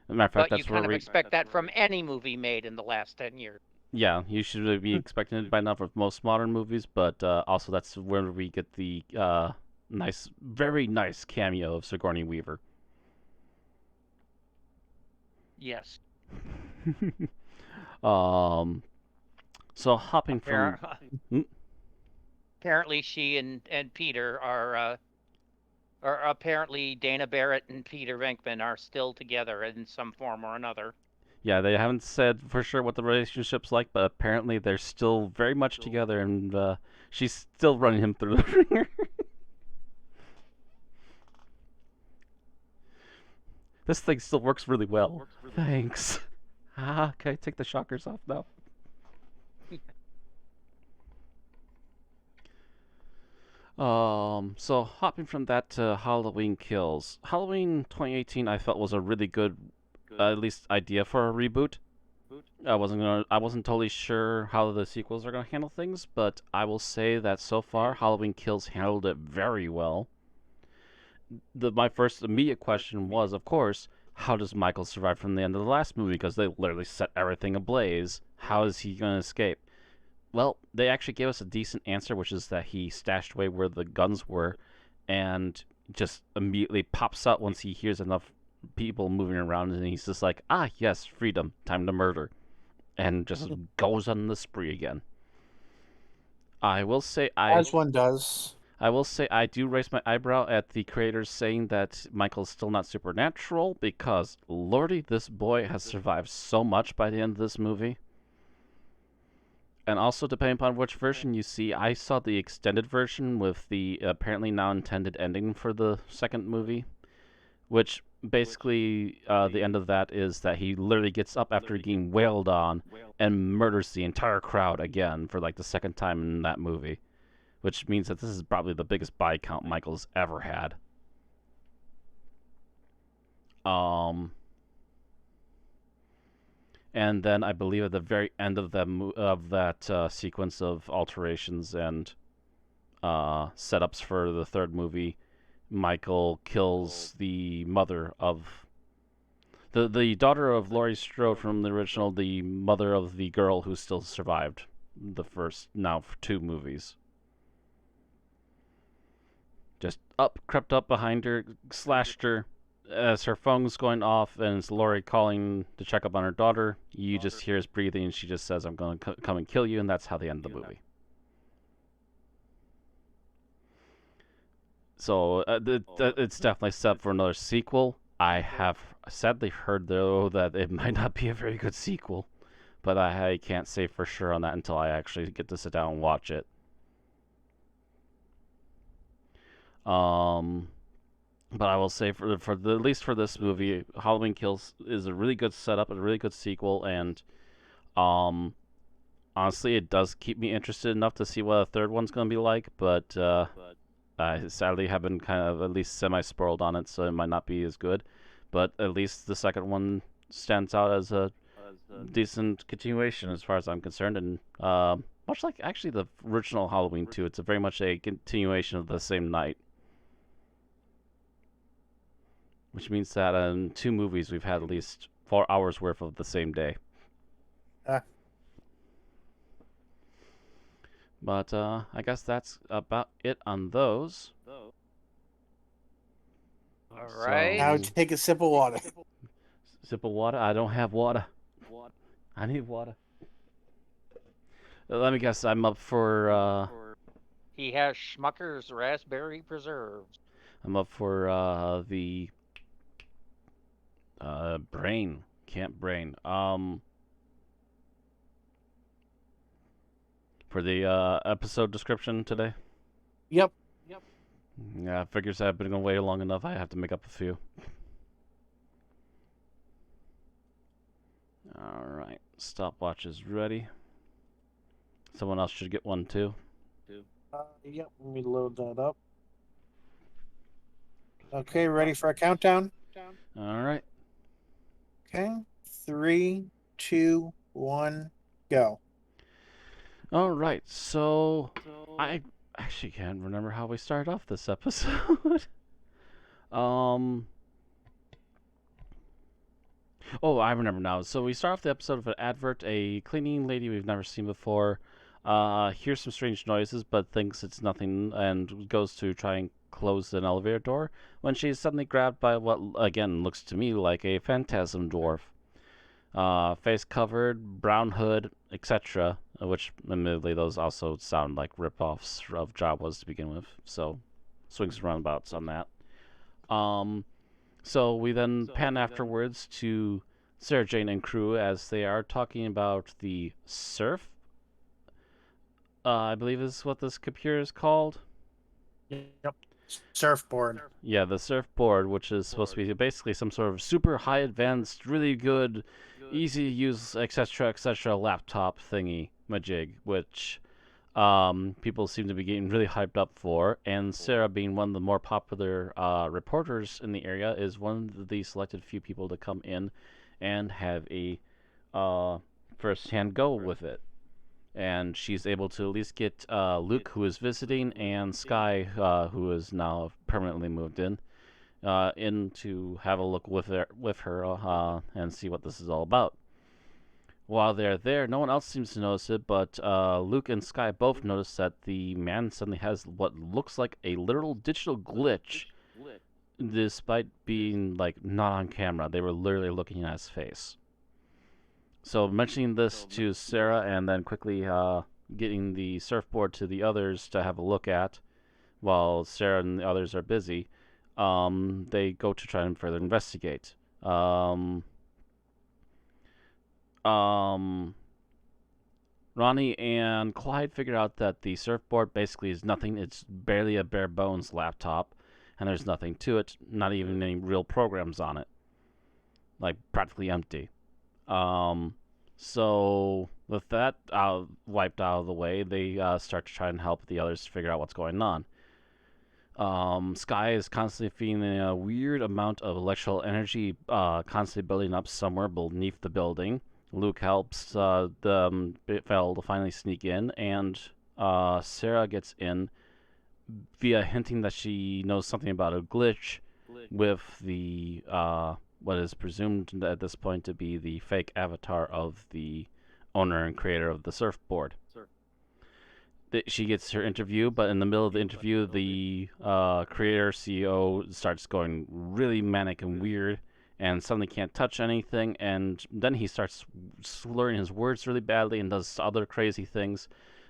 As a matter of fact, But you kind of expect that from any movie made in the last 10 years. Yeah, you should be expecting it by now for most modern movies, but also that's where we get the very nice cameo of Sigourney Weaver. Yes. So hopping from... Apparently she and Peter are or apparently Dana Barrett and Peter Venkman are still together in some form or another. Yeah, they haven't said for sure what the relationship's like, but apparently they're still very much together, and she's still running him through the ringer. This thing still works really well. Thanks. Can I take the shockers off now? So hopping from that to Halloween Kills. Halloween 2018 I felt was a really good at least idea for a reboot. I wasn't totally sure how the sequels are gonna handle things, but I will say that so far Halloween Kills handled it very well. My first immediate question was, of course, how does Michael survive from the end of the last movie? Because they literally set everything ablaze. How is he gonna escape? Well, they actually gave us a decent answer, which is that he stashed away where the guns were and just immediately pops out once he hears enough people moving around, and he's just like, ah, yes, freedom, time to murder, and just goes on the spree again. I will say as one does. I will say I do raise my eyebrow at the creators saying that Michael's still not supernatural, because lordy, this boy has survived so much by the end of this movie. And also, depending upon which version you see, I saw the extended version with the apparently now intended ending for the second movie, which basically the end of that is that he literally gets up after getting wailed on and murders the entire crowd again for like the second time in that movie, which means that this is probably the biggest body count Michael's ever had. And then I believe at the very end of that sequence of alterations and setups for the third movie, Michael kills the mother of The daughter of Laurie Strode from the original, the mother of the girl who still survived the first, now 2 movies. Just crept up behind her, slashed her. As her phone's going off and it's Laurie calling to check up on her daughter, you just hear us breathing and she just says, I'm going to come and kill you, and that's how they end the movie. So it's definitely set up for another sequel. I have sadly heard, though, that it might not be a very good sequel, but I can't say for sure on that until I actually get to sit down and watch it. But I will say at least for this movie, Halloween Kills is a really good setup, a really good sequel, and honestly, it does keep me interested enough to see what a third one's going to be like. But I sadly have been kind of at least semi-spoiled on it, so it might not be as good. But at least the second one stands out as a decent continuation as far as I'm concerned, and much like actually the original Halloween 2, it's very much a continuation of the same night. Which means that in 2 movies we've had at least 4 hours worth of the same day. But I guess that's about it on those. All right. Now take a sip of water. Sip of water? I don't have water. I need water. Let me guess, I'm up for... He has Schmucker's Raspberry Preserves. I'm up for the... brain. Camp Brain. For the episode description today? Yep. Yeah, figures I've been away long enough, I have to make up a few. Alright, stopwatch is ready. Someone else should get one too. Yep, let me load that up. Okay, ready for a countdown? Alright. Okay, 3, 2, 1, go. Alright, so I actually can't remember how we started off this episode. Oh, I remember now. So we start off the episode with an advert. A cleaning lady we've never seen before hears some strange noises, but thinks it's nothing, and goes to try and close an elevator door when she's suddenly grabbed by what, again, looks to me like a phantasm dwarf. Face covered, brown hood, etc., which, admittedly, those also sound like rip-offs of Jawas to begin with, so swings and roundabouts on that. So we then pan afterwards to Sarah Jane and crew as they are talking about the surf, I believe is what this computer is called. Yep. Surfboard. Yeah, the surfboard, which is supposed to be basically some sort of super high advanced, really good, easy to use, etc., laptop thingy majig, which people seem to be getting really hyped up for. And Sarah, being one of the more popular reporters in the area, is one of the selected few people to come in and have a first-hand go with it. And she's able to at least get Luke, who is visiting, and Sky, who is now permanently moved in to have a look with her and see what this is all about. While they're there, no one else seems to notice it, but Luke and Sky both notice that the man suddenly has what looks like a literal digital glitch, despite being like not on camera. They were literally looking at his face. So mentioning this to Sarah and then quickly getting the surfboard to the others to have a look at, while Sarah and the others are busy, they go to try and further investigate. Ronnie and Clyde figure out that the surfboard basically is nothing. It's barely a bare bones laptop, and there's nothing to it, not even any real programs on it. Like, practically empty. So with that wiped out of the way, they start to try and help the others figure out what's going on. Sky is constantly feeling a weird amount of electrical energy constantly building up somewhere beneath the building. Luke helps the fellow to finally sneak in, and Sarah gets in via hinting that she knows something about a glitch with the what is presumed at this point to be the fake avatar of the owner and creator of the surfboard. She gets her interview, but in the middle of the interview, the creator CEO starts going really manic and weird, and suddenly can't touch anything, and then he starts slurring his words really badly and does other crazy things.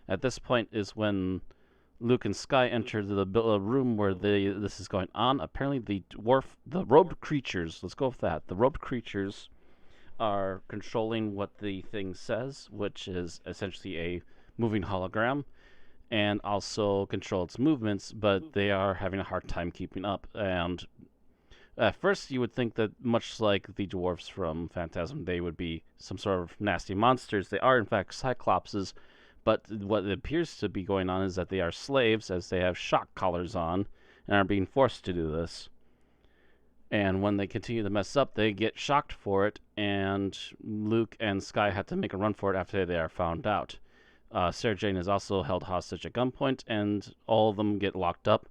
At this point is when Luke and Sky enter the room where this is going on. Apparently, the robed creatures. Let's go with that. The robed creatures are controlling what the thing says, which is essentially a moving hologram, and also control its movements, but they are having a hard time keeping up. And at first, you would think that, much like the dwarves from Phantasm, they would be some sort of nasty monsters. They are, in fact, cyclopses, but what appears to be going on is that they are slaves, as they have shock collars on, and are being forced to do this. And when they continue to mess up, they get shocked for it, and Luke and Sky have to make a run for it after they are found out. Sarah Jane is also held hostage at gunpoint, and all of them get locked up.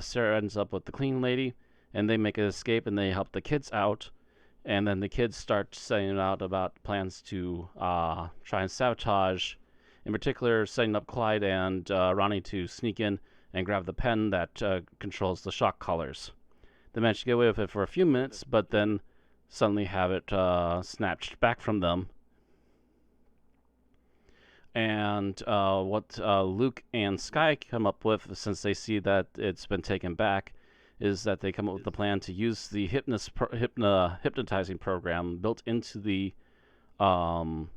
Sarah ends up with the clean lady, and they make an escape, and they help the kids out. And then the kids start saying out about plans to try and sabotage, in particular, setting up Clyde and Ronnie to sneak in and grab the pen that controls the shock collars. They manage to get away with it for a few minutes, but then suddenly have it snatched back from them. And what Luke and Sky come up with, since they see that it's been taken back, is that they come up with the plan to use the hypnotizing program built into the hologram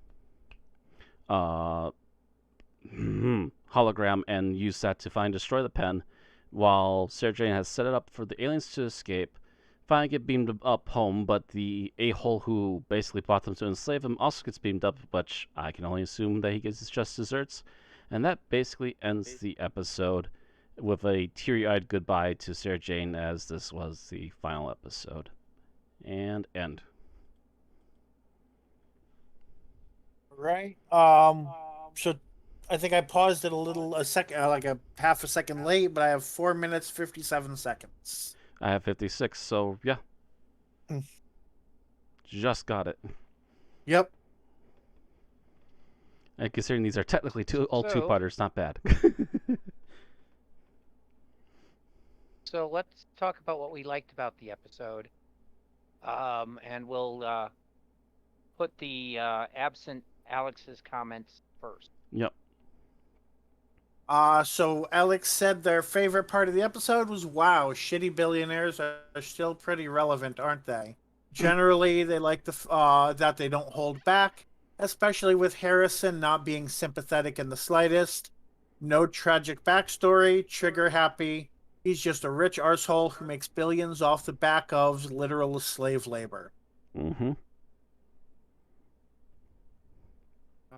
and use that to find and destroy the pen, while Sarah Jane has set it up for the aliens to escape, finally get beamed up home, but the a-hole who basically bought them to enslave them also gets beamed up, which I can only assume that he gets just desserts. And that basically ends the episode with a teary-eyed goodbye to Sarah Jane, as this was the final episode. And end. Right. So I think I paused it like a half a second late, but I have 4 minutes 57 seconds. I have 56, so yeah. Just got it. Yep. And considering these are technically two-parters, not bad. So let's talk about what we liked about the episode. And we'll put the absent Alex's comments first. Yep. So Alex said their favorite part of the episode was, wow, shitty billionaires are still pretty relevant, aren't they? Generally, they like that they don't hold back, especially with Harrison not being sympathetic in the slightest. No tragic backstory, trigger happy. He's just a rich arsehole who makes billions off the back of literal slave labor. Mm-hmm.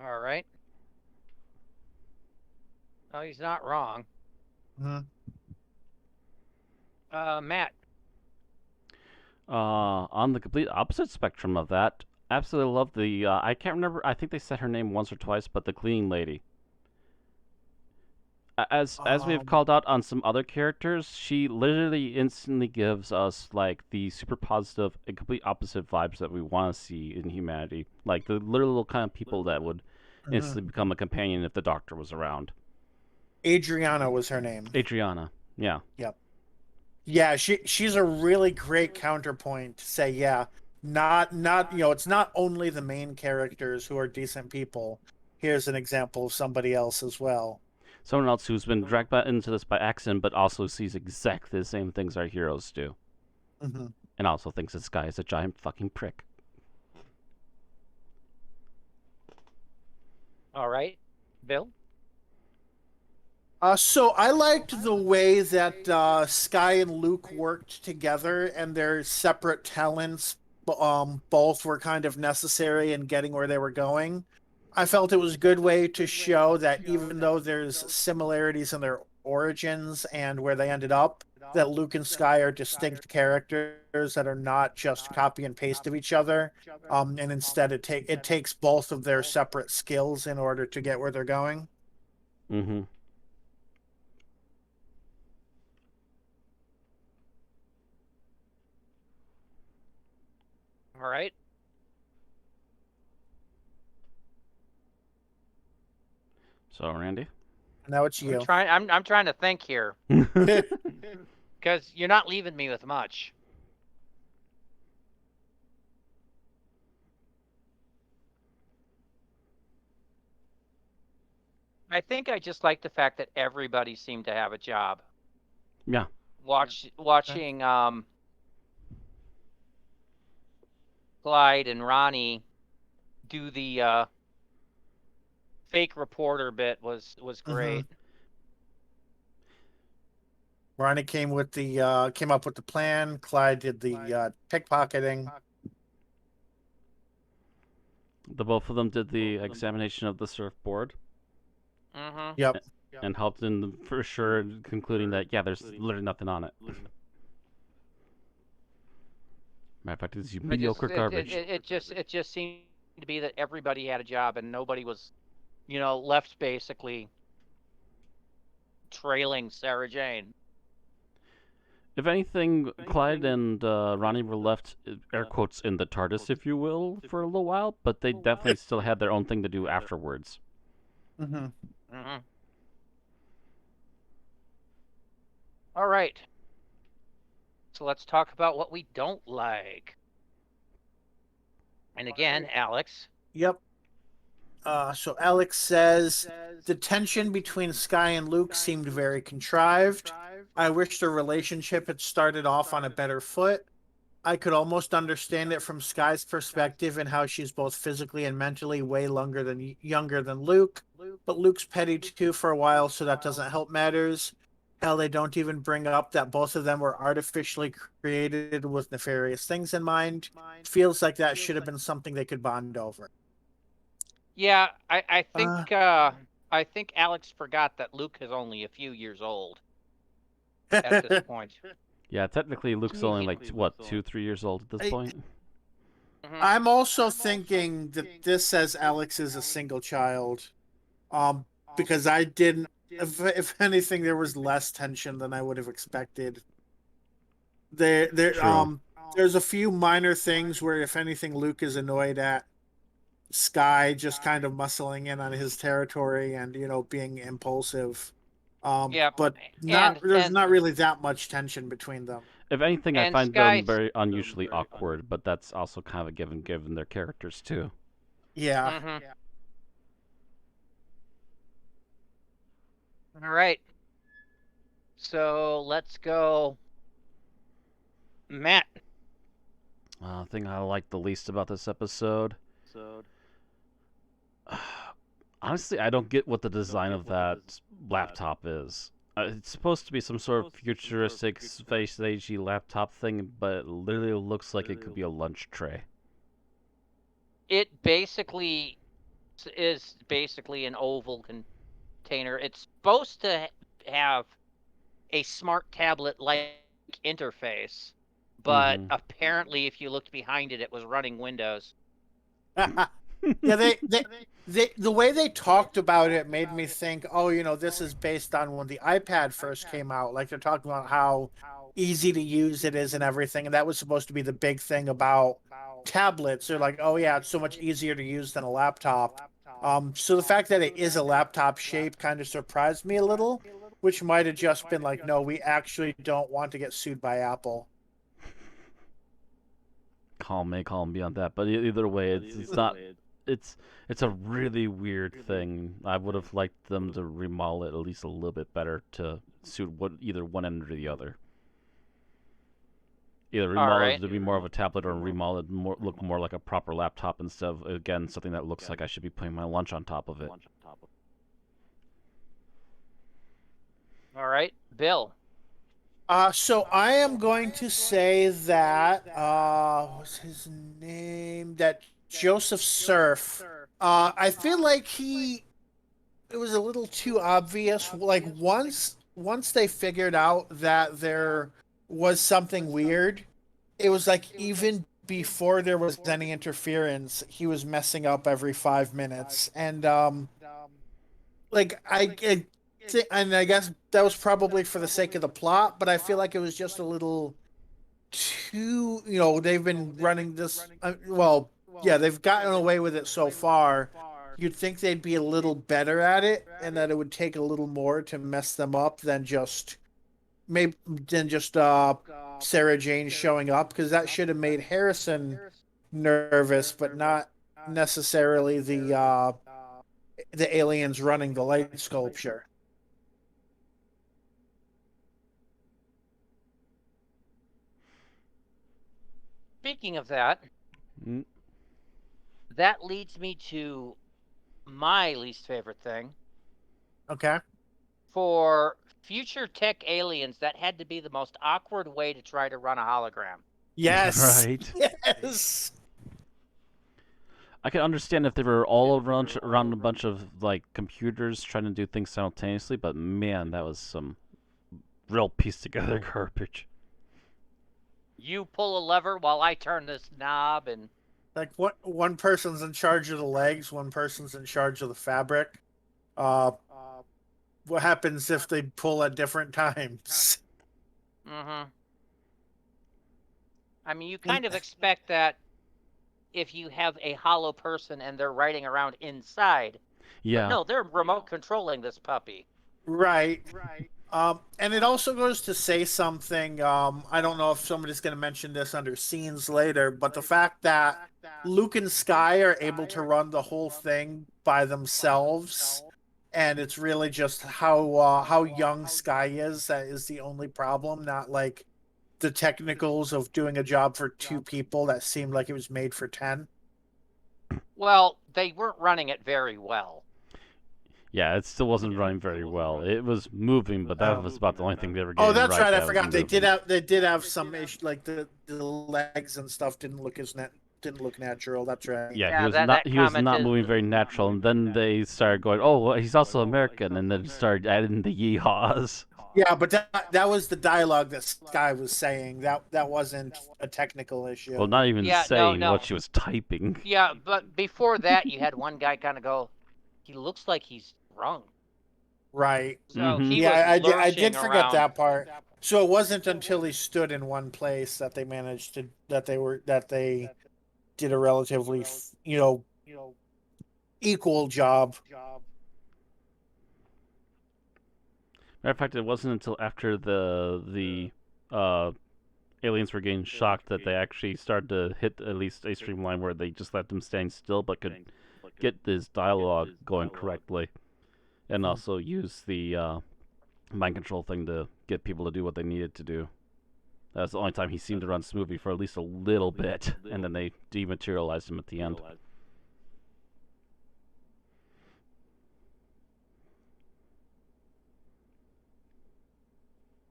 All right. Oh, he's not wrong. Mm-hmm. Matt. On the complete opposite spectrum of that, absolutely love the, I can't remember, I think they said her name once or twice, but the cleaning lady. As we've called out on some other characters, she literally instantly gives us, like, the super positive and complete opposite vibes that we want to see in humanity. Like, the literal kind of people that would instantly become a companion if the Doctor was around. Adriana was her name. Adriana, yeah. Yep. Yeah, she's a really great counterpoint to say, yeah, not it's not only the main characters who are decent people. Here's an example of somebody else as well. Someone else who's been dragged into this by accident, but also sees exactly the same things our heroes do. Mm-hmm. And also thinks this guy is a giant fucking prick. All right. Bill? So I liked the way that Sky and Luke worked together, and their separate talents both were kind of necessary in getting where they were going. I felt it was a good way to show that even though there's similarities in their origins and where they ended up, that Luke and Sky are distinct characters that are not just copy and paste of each other. And instead it takes both of their separate skills in order to get where they're going. Mm-hmm. All right. So, Randy? Now it's you. I'm trying to think here because you're not leaving me with much. I think I just like the fact that everybody seemed to have a job. Yeah. Watching Clyde and Ronnie do the fake reporter bit was great. Ronnie came up with the plan. Clyde did the pickpocketing. The both of them did the examination of the surfboard. Mm-hmm. Yep. And helped in for sure concluding that there's literally nothing on it. Matter of fact, it's mediocre garbage. It just seemed to be that everybody had a job and nobody was, left basically trailing Sarah Jane. If anything, Clyde and Ronnie were left, air quotes, in the TARDIS, if you will, for a little while, but they definitely still had their own thing to do afterwards. Mm-hmm. Mm-hmm. All right. So let's talk about what we don't like. And again, Alex. Yep. So Alex says the tension between Sky and Luke seemed very contrived. I wish their relationship had started off on a better foot. I could almost understand it from Sky's perspective and how she's both physically and mentally way younger than Luke. But Luke's petty too for a while, so that doesn't help matters. Hell, they don't even bring up that both of them were artificially created with nefarious things in mind. Feels like that should have been something they could bond over. Yeah, I think Alex forgot that Luke is only a few years old at this point. Yeah, technically Luke's only like 2-3 years old at this point. I'm also thinking that this says Alex is a single child, because I didn't. If anything, there was less tension than I would have expected. True. There's a few minor things where, if anything, Luke is annoyed at Sky just kind of muscling in on his territory and being impulsive. Yep. But there's not really that much tension between them. If anything, I and find Sky's- them very unusually awkward, but that's also kind of a given their characters too. Yeah. Mm-hmm. All right. So let's go, Matt. Thing I like the least about this episode. Honestly, I don't get what the design of that laptop is. It's supposed to be some sort of futuristic space agey laptop thing, but it literally looks like it could be a lunch tray. It basically is an oval container. It's supposed to have a smart tablet-like interface, but apparently, if you looked behind it, it was running Windows. Yeah, the way they talked about it made me think, this is based on when the iPad first came out. Like, they're talking about how easy to use it is and everything, and that was supposed to be the big thing about tablets. They're like, oh yeah, it's so much easier to use than a laptop. So the fact that it is a laptop shape kind of surprised me a little, which might have just been like, no, we actually don't want to get sued by Apple. Calm beyond that, but either way, it's not. It's a really weird thing. I would have liked them to remodel it at least a little bit better to suit either one end or the other. Either remodel it to be more of a tablet, or remodel it look more like a proper laptop instead of, again, something that looks like I should be putting my lunch on top of it. All right, Bill. So I am going to say that what's his name? That Joseph Surf. I feel like it was a little too obvious. Like, once they figured out that there was something weird, it was like, even before there was any interference, he was messing up every 5 minutes, and like and I guess that was probably for the sake of the plot, but I feel like it was just a little they've been running this. They've gotten away with it so far. You'd think they'd be a little better at it, and that it would take a little more to mess them up than just Sarah Jane showing up, because that should have made Harrison nervous, but not necessarily the aliens running the light sculpture. Speaking of that, Mm. that leads me to my least favorite thing. Okay. For future tech aliens, that had to be the most awkward way to try to run a hologram. Yes. Right. Yes. I can understand if they were all around a bunch of like computers trying to do things simultaneously, but man, that was some real pieced together garbage. You pull a lever while I turn this knob, and Like, what? One person's in charge of the legs, one person's in charge of the fabric. Uh, what happens if they pull at different times? I mean, you kind of expect that if you have a hollow person and they're riding around inside. But Yeah. no, they're remote controlling this puppy. Right. And it also goes to say something. I don't know if somebody's going to mention this under scenes later, but the fact that Luke and Sky are able to run the whole thing by themselves, and it's really just how young Sky is that is the only problem, not like the technicals of doing a job for two people that seemed like it was made for 10. Well, they weren't running it very well. Yeah, it still wasn't running very well. It was moving, but that was about the only thing they were getting Oh, that's right. right. I that was forgot. They moving. did have some issue, like the legs and stuff didn't look natural. That's right. Yeah, Yeah, he was that not. that He was comment not is moving very natural, and then they started going, "Oh, well, he's also American," and then started adding the yeehaws. Yeah, but that was the dialogue that Sky was saying. That wasn't a technical issue. Well, not even Yeah, saying no. what she was typing. Yeah, but before that, you had one guy kind of go, he looks like he's drunk. Right. So Mhm. he Yeah, was I did lurching forget around. that part. So it wasn't until he stood in one place that they managed to that they did a relatively equal job. Matter of fact, it wasn't until after the aliens were getting shocked that they actually started to hit at least a streamline where they just let them stand still, but could get this dialogue going correctly, and also use the mind control thing to get people to do what they needed to do. That's the only time he seemed to run smoothly for at least a little bit, and then they dematerialized him at the end.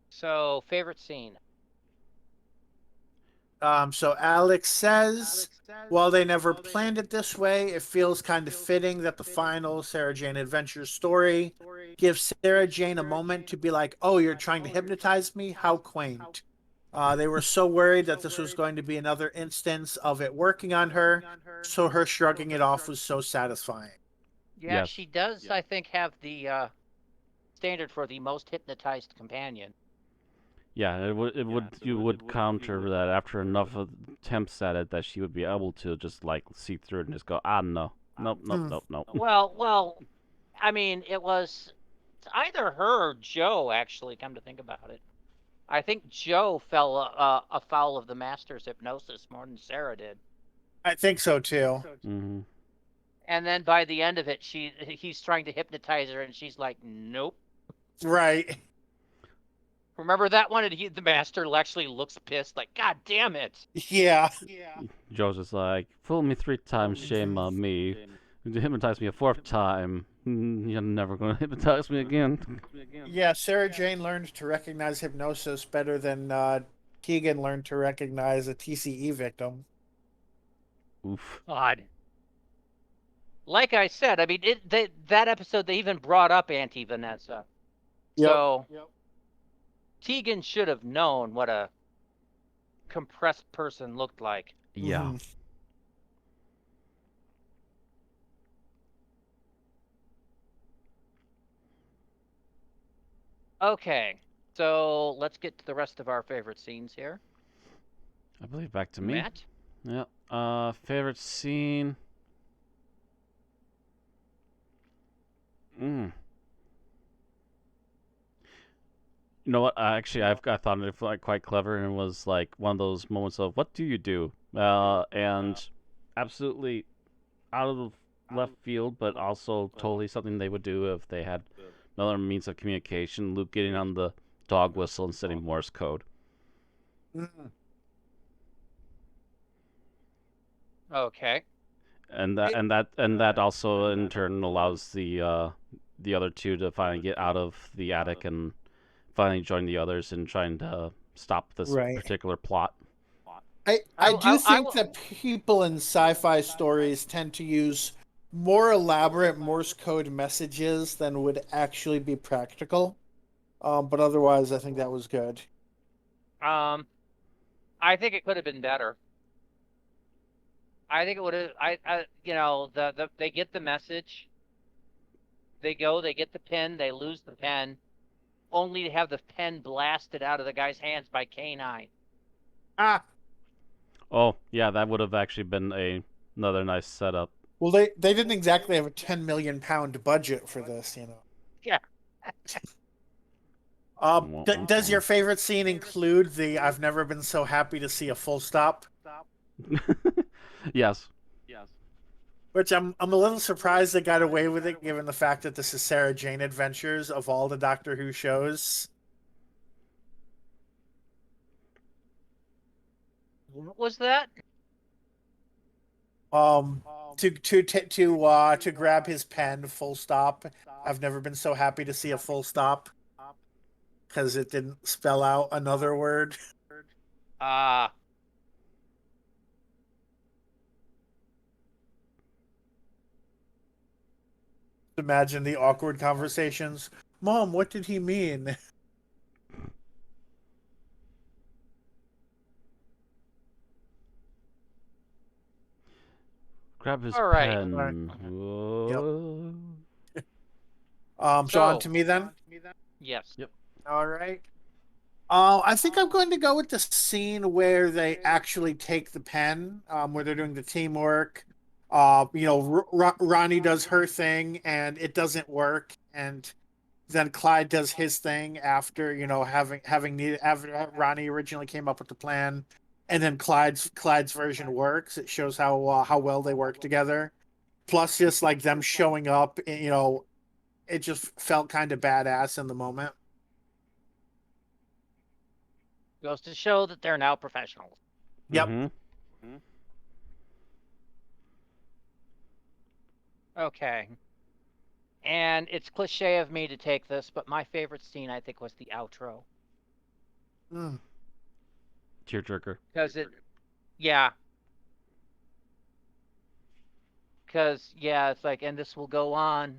So, favorite scene. So Alex says, while they never planned it this way, it feels kind of fitting that the final Sarah Jane Adventure story gives Sarah Jane a moment to be like, "Oh, you're trying to hypnotize me? How quaint." They were so worried that this was going to be another instance of it working on her, so her shrugging it off was so satisfying. Yeah, Yes. she does, I think, have the standard for the most hypnotized companion. Yeah, you would counter that after enough attempts at it that she would be able to just like see through it and just go, ah, no, nope, nope, nope, nope. Well, I mean, it was either her or Joe, actually, come to think about it. I think Joe fell afoul of the master's hypnosis more than Sarah did. I think so too. Mm-hmm. And then by the end of it, he's trying to hypnotize her, and she's like, "Nope." Right. Remember that one? And the master actually looks pissed, like, "God damn it!" Yeah. Joe's just like, fool me 3 times, shame on me. You hypnotize me a 4th time, you're never gonna hypnotize me again. Yeah, Sarah Jane learned to recognize hypnosis better than Tegan learned to recognize a TCE victim. Oof. God. Like I said, I mean, that episode they even brought up Auntie Vanessa. Yep. So Tegan should have known what a compressed person looked like. Yeah. Mm-hmm. Okay, so let's get to the rest of our favorite scenes here. I believe back to me. Matt? Yeah. Favorite scene. Mm. You know what? I thought it like quite clever, and it was like one of those moments of what do you do? And absolutely out of left field, but also totally something they would do if they had another means of communication. Luke getting on the dog whistle and setting Morse code. Mm. Okay. And that also in turn allows the other two to finally get out of the attic and finally join the others in trying to stop this Right. particular plot. I do think will. that people in sci-fi stories tend to use more elaborate Morse code messages than would actually be practical. But otherwise, I think that was good. Um, I think it could have been better. I think it would have. They get the message. They go. They get the pen. They lose the pen, only to have the pen blasted out of the guy's hands by K9. Ah, Oh yeah, that would have actually been another nice setup. well, they didn't exactly have a 10 million pound budget for this, you know. Yeah. Does your favorite scene include the "I've never been so happy to see a full stop"? Yes. Which I'm a little surprised they got away with it, given the fact that this is Sarah Jane Adventures of all the Doctor Who shows. What was that? To grab his pen, full stop. I've never been so happy to see a full stop because it didn't spell out another word. Ah. Imagine the awkward conversations. Mom, what did he mean? Grab his All right. pen. Yep. Whoa. So on to me then. Yes. Yep. All right. I think I'm going to go with the scene where they actually take the pen, where they're doing the teamwork. Ronnie does her thing and it doesn't work, and then Clyde does his thing after having needed after Ronnie originally came up with the plan, and then Clyde's version works. It shows how well they work together. Plus, just like them showing up, it just felt kind of badass in the moment. Goes to show that they're now professionals. Yep. Mm-hmm. Okay. And it's cliche of me to take this, but my favorite scene, I think, was the outro. Mm. Tearjerker. Yeah. Because, yeah, it's like, and this will go on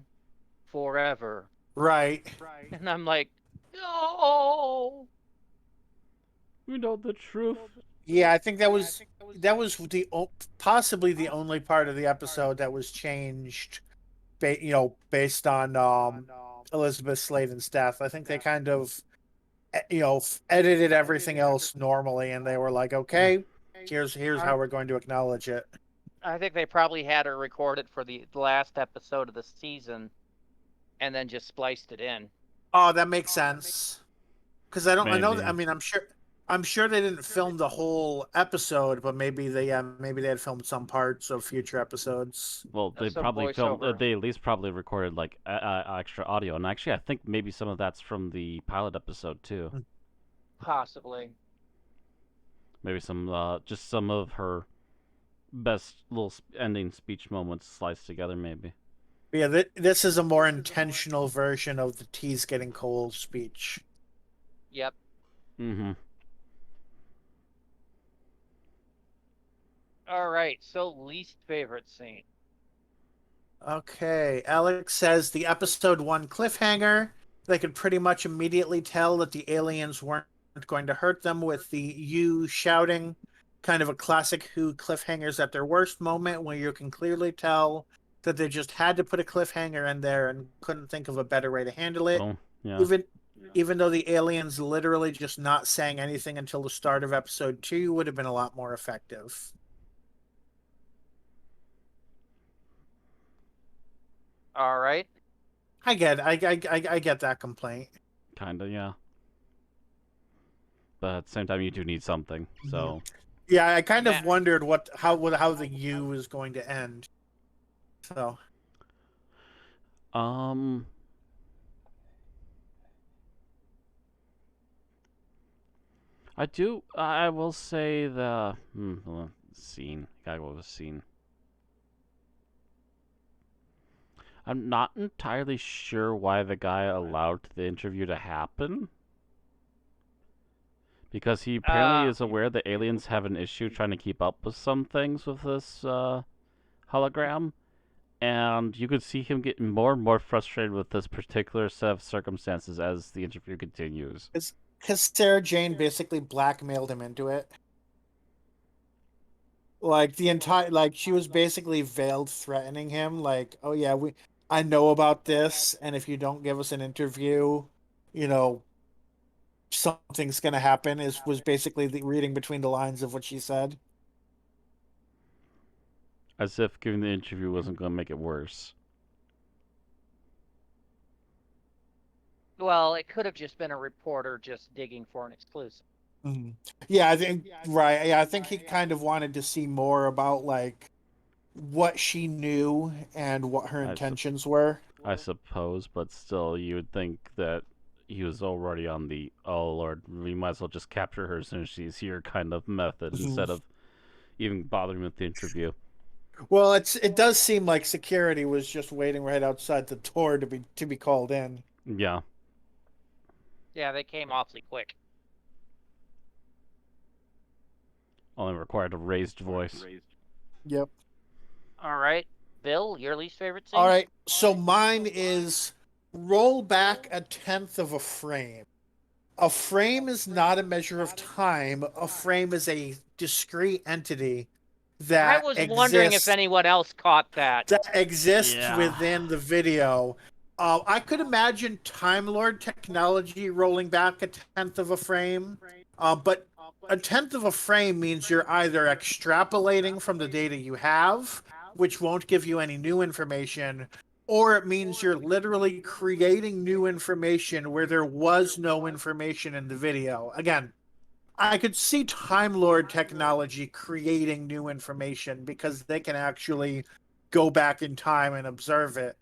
forever. Right. And I'm like, no. We know the truth. Yeah, I think that was possibly the only part of the episode that was changed, based on Elizabeth Sladen's death. I think they kind of, edited everything else normally, and they were like, okay, here's how we're going to acknowledge it. I think they probably had her recorded for the last episode of the season and then just spliced it in. Oh, that makes sense. Because I know. Maybe. I mean, I'm sure they didn't film the whole episode, but maybe they had filmed some parts of future episodes. Well, they Some probably filmed. voiceover. They at least probably recorded like extra audio, and actually, I think maybe some of that's from the pilot episode too. Possibly. Maybe just some of her best little ending speech moments sliced together, maybe. Yeah, this is a more intentional version of the tea's getting cold speech. Yep. Mm-hmm. All right. So, least favorite scene. Okay, Alex says the episode 1 cliffhanger. They could pretty much immediately tell that the aliens weren't going to hurt them with the "you" shouting. Kind of a classic Who cliffhangers at their worst moment, where you can clearly tell that they just had to put a cliffhanger in there and couldn't think of a better way to handle it. Oh, yeah. even though the aliens literally just not saying anything until the start of episode 2 would have been a lot more effective. All right. I get that complaint. Kinda, yeah. But at the same time, you do need something. So Yeah, I kind Ma- of wondered how the U is going to end. So um I will say the scene. Gotta go with the scene. I'm not entirely sure why the guy allowed the interview to happen. Because he apparently is aware that aliens have an issue trying to keep up with some things with this hologram. And you could see him getting more and more frustrated with this particular set of circumstances as the interview continues. because Sarah Jane basically blackmailed him into it. Like the entire, like she was basically veiled threatening him, like, oh yeah, I know about this, and if you don't give us an interview, you know, something's gonna happen, is was basically the reading between the lines of what she said. As if giving the interview wasn't going to make it worse. well, it could have just been a reporter just digging for an exclusive. Mhm. Yeah, I think right. Yeah, I think he kind of wanted to see more about like what she knew and what her I, su- intentions were. I suppose, but still, you would think that he was already on the, oh lord, we might as well just capture her as soon as she's here kind of method instead of even bothering with the interview. Well, it does seem like security was just waiting right outside the door to be called in. Yeah. Yeah, they came awfully quick. Only required a raised voice. Yep. All right. Bill, your least favorite scene? All right. So mine is roll back a tenth of a frame. A frame is not a measure of time. A frame is a discrete entity I that was wondering if exists anyone else caught that. Yeah. within the video. I could imagine Time Lord technology rolling back a tenth of a frame, but a tenth of a frame means you're either extrapolating from the data you have, which won't give you any new information, or it means you're literally creating new information where there was no information in the video. Again, I could see Time Lord technology creating new information because they can actually go back in time and observe it.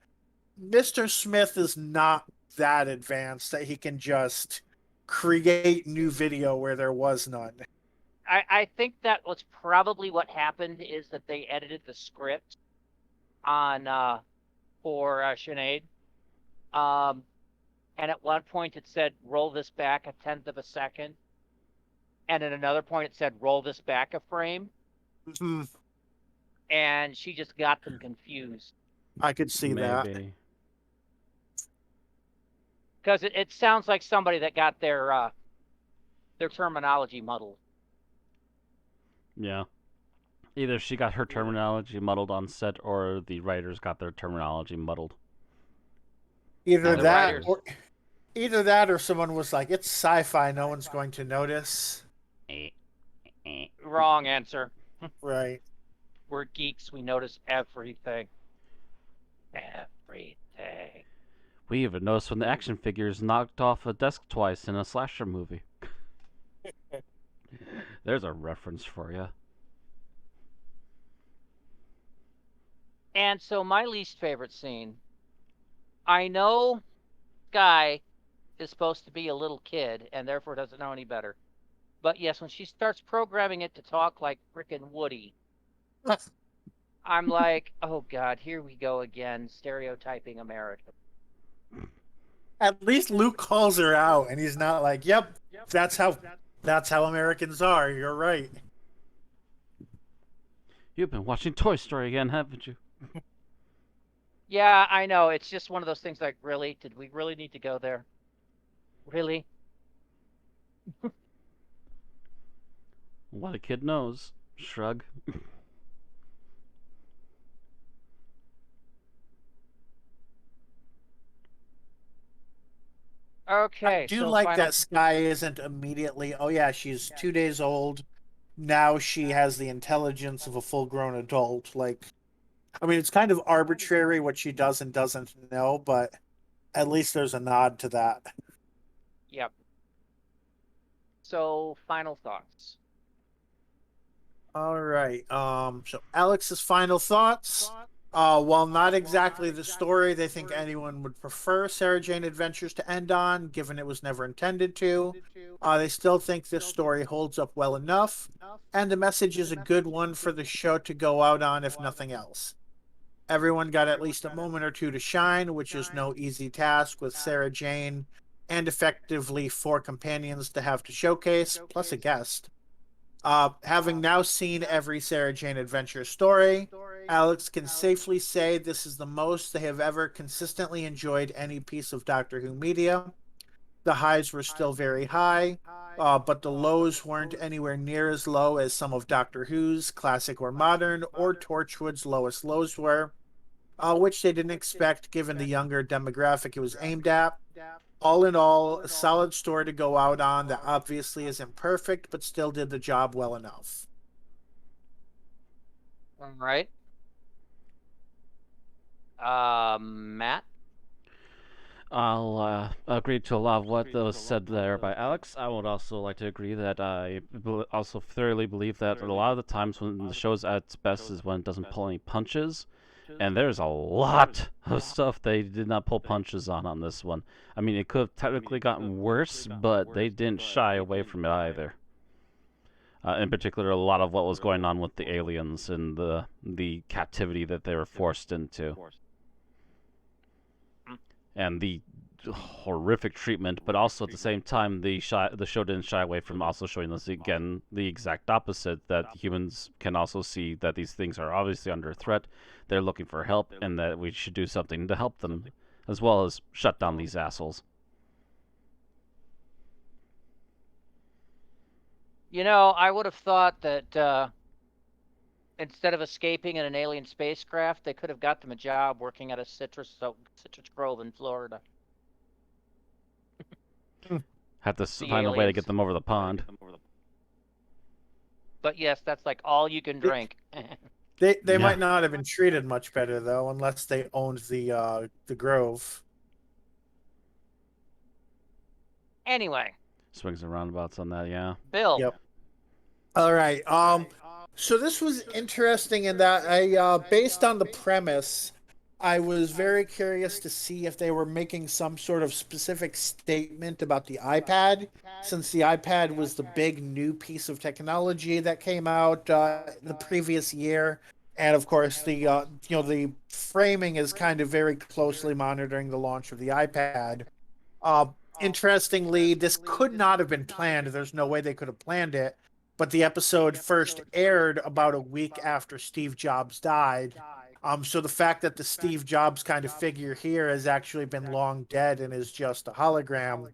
Mr. Smith is not that advanced that he can just create new video where there was none. I think that was probably what happened is that they edited the script on for Sinead. Um, and at one point it said roll this back a tenth of a second, and at another point it said roll this back a frame, and she just got them confused I could see that. Maybe. because it sounds like somebody that got their terminology muddled. Yeah. Either she got her terminology muddled on set, or the writers got their terminology muddled. Either The that writers. or either that or someone was like, it's sci-fi, no one's going to notice. Wrong answer. Right. We're geeks. We notice everything. Everything. We even noticed when the action figures knocked off a desk twice in a slasher movie. There's a reference for you. And so my least favorite scene. I know Guy is supposed to be a little kid and therefore doesn't know any better. But yes, when she starts programming it to talk like frickin' Woody, I'm like, oh god, here we go again, stereotyping America. At least Luke calls her out and he's not like, yep, that's how Americans are. You're right. You've been watching Toy Story again, haven't you? Yeah, I know. It's just one of those things like, really? Did we really need to go there? Really? What a kid knows. Shrug. I Okay, do so like final. that Sky isn't immediately, oh yeah, she's 2 days old. Now she has the intelligence of a full-grown adult. Like, I mean, it's kind of arbitrary what she does and doesn't know, but at least there's a nod to that. Yep. So final thoughts. All right. So Alex's final thoughts. While not exactly the story they think anyone would prefer Sarah Jane Adventures to end on, given it was never intended to, they still think this story holds up well enough, and the message is a good one for the show to go out on, if nothing else. Everyone got at least a moment or two to shine, which is no easy task with Sarah Jane and effectively 4 companions to have to showcase, plus a guest. Having now seen every Sarah Jane Adventure story, Alex can safely say this is the most they have ever consistently enjoyed any piece of Doctor Who media. The highs were still very high, but the lows weren't anywhere near as low as some of Doctor Who's, classic or modern, or Torchwood's lowest lows were, which they didn't expect given the younger demographic it was aimed at. All in all, a solid story to go out on that obviously isn't perfect, but still did the job well enough. All right. Matt. I'll agree to a lot of what was said there by Alex. I would also like to agree that also thoroughly believe that a lot of the times when the show's at its best is when it doesn't pull any punches. And there's a lot of stuff they did not pull punches on this one. I mean, it could have technically gotten worse, but they didn't shy away from it either. In particular, a lot of what was going on with the aliens and the captivity that they were forced into, and the horrific treatment. But also at the same time, the show didn't shy away from also showing us again the exact opposite, that humans can also see that these things are obviously under threat. They're looking for help, and that we should do something to help them, as well as shut down these assholes. I would have thought that instead of escaping in an alien spacecraft, they could have got them a job working at a citrus grove in Florida. Have to The find a way to aliens. get them over the pond. But yes, that's like all you can drink. They Yeah. might not have been treated much better though, unless they owned the grove. Anyway, Swings and roundabouts on that, yeah. Bill. Yep. All right. So this was interesting in that based on the premise, I was very curious to see if they were making some sort of specific statement about the iPad, since the iPad was the big new piece of technology that came out the previous year, and of course the framing is kind of very closely monitoring the launch of the iPad. Uh, Interestingly, this could not have been planned. There's no way they could have planned it. But the episode first aired about a week after Steve Jobs died. So the fact that the Steve Jobs kind of figure here has actually been long dead and is just a hologram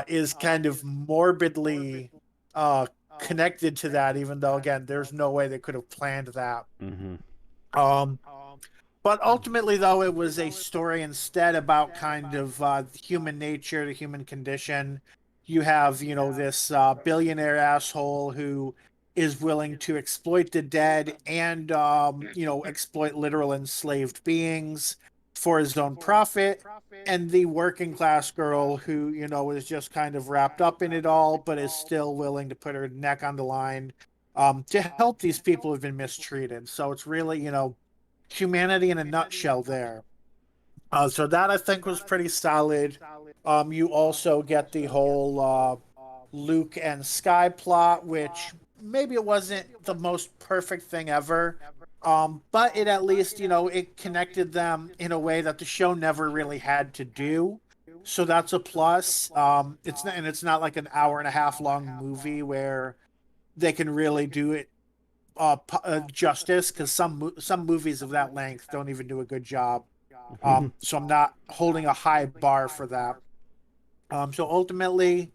is kind of morbidly uh, connected to that, even though, again, there's no way they could have planned that. Mm-hmm. Um, but ultimately, though, it was a story instead about kind of human nature, the human condition. You have, this billionaire asshole who is willing to exploit the dead and, exploit literal enslaved beings for his own profit. And the working class girl who, is just kind of wrapped up in it all, but is still willing to put her neck on the line to help these people who've been mistreated. So it's really, humanity in a nutshell there. So that I think was pretty solid. You also get the whole Luke and Sky plot, which maybe it wasn't the most perfect thing ever, but it at least it connected them in a way that the show never really had to do. So that's a plus. It's not like an hour and a half long movie where they can really do it justice, because some movies of that length don't even do a good job. So I'm not holding a high bar for that. So ultimately,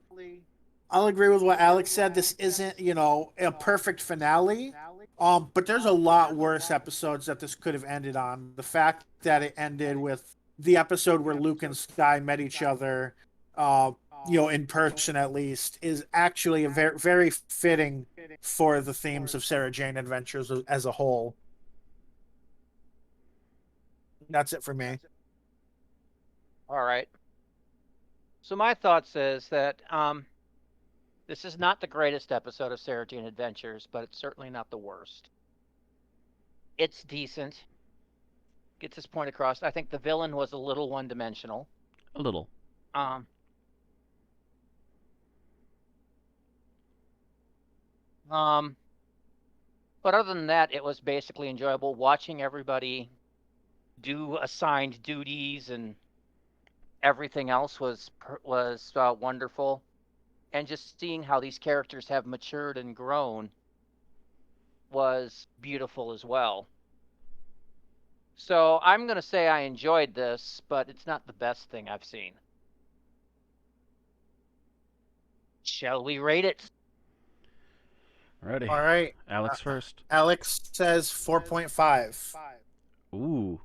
I'll agree with what Alex said. This isn't, a perfect finale. But there's a lot worse episodes that this could have ended on. The fact that it ended with the episode where Luke and Sky met each other, uh, in person at least, is actually a very very fitting for the themes of Sarah Jane Adventures as a whole. That's it for me. All right. So my thoughts is that this is not the greatest episode of Sarah Jane Adventures, but it's certainly not the worst. It's decent. Gets his point across. I think the villain was a little one-dimensional. A little. Um, um, but other than that, it was basically enjoyable watching everybody do assigned duties, and everything else was wonderful. And just seeing how these characters have matured and grown was beautiful as well. So I'm going to say I enjoyed this, but it's not the best thing I've seen. Shall we rate it? Ready. All right. Alex first. Alex says 4.5. Ooh.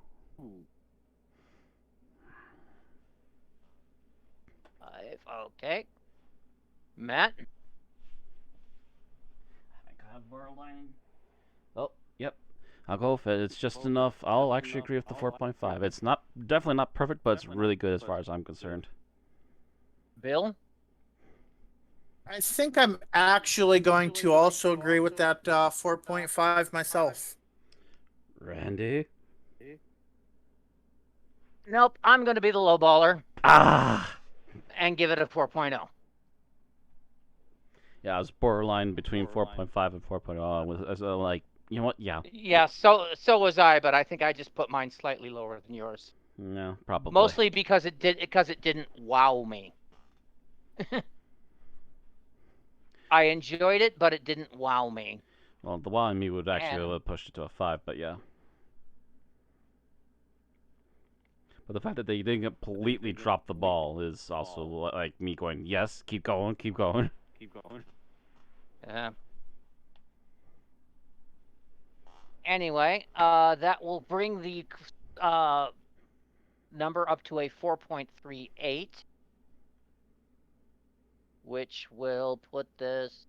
5. Okay. Matt? I think I have borderline. Oh, yep. I'll go with it. It's just enough. I'll actually agree with the 4.5. It's definitely not perfect, but it's really good as far as I'm concerned. Bill? I think I'm actually going to also agree with that 4.5 myself. Randy? Nope, I'm going to be the lowballer Ah! and give it a 4.0. Yeah, I was borderline between 4.5 and 4.0. I was like, you know what? Yeah. Yeah, so was I, but I think I just put mine slightly lower than yours. No, probably. Mostly because it didn't wow me. I enjoyed it, but it didn't wow me. Well, the wow in me would actually have pushed it to a 5, but yeah. But the fact that they didn't completely drop the ball is also like me going, yes, keep going, keep going. Yeah. Anyway, that will bring the number up to a 4.38, which will put this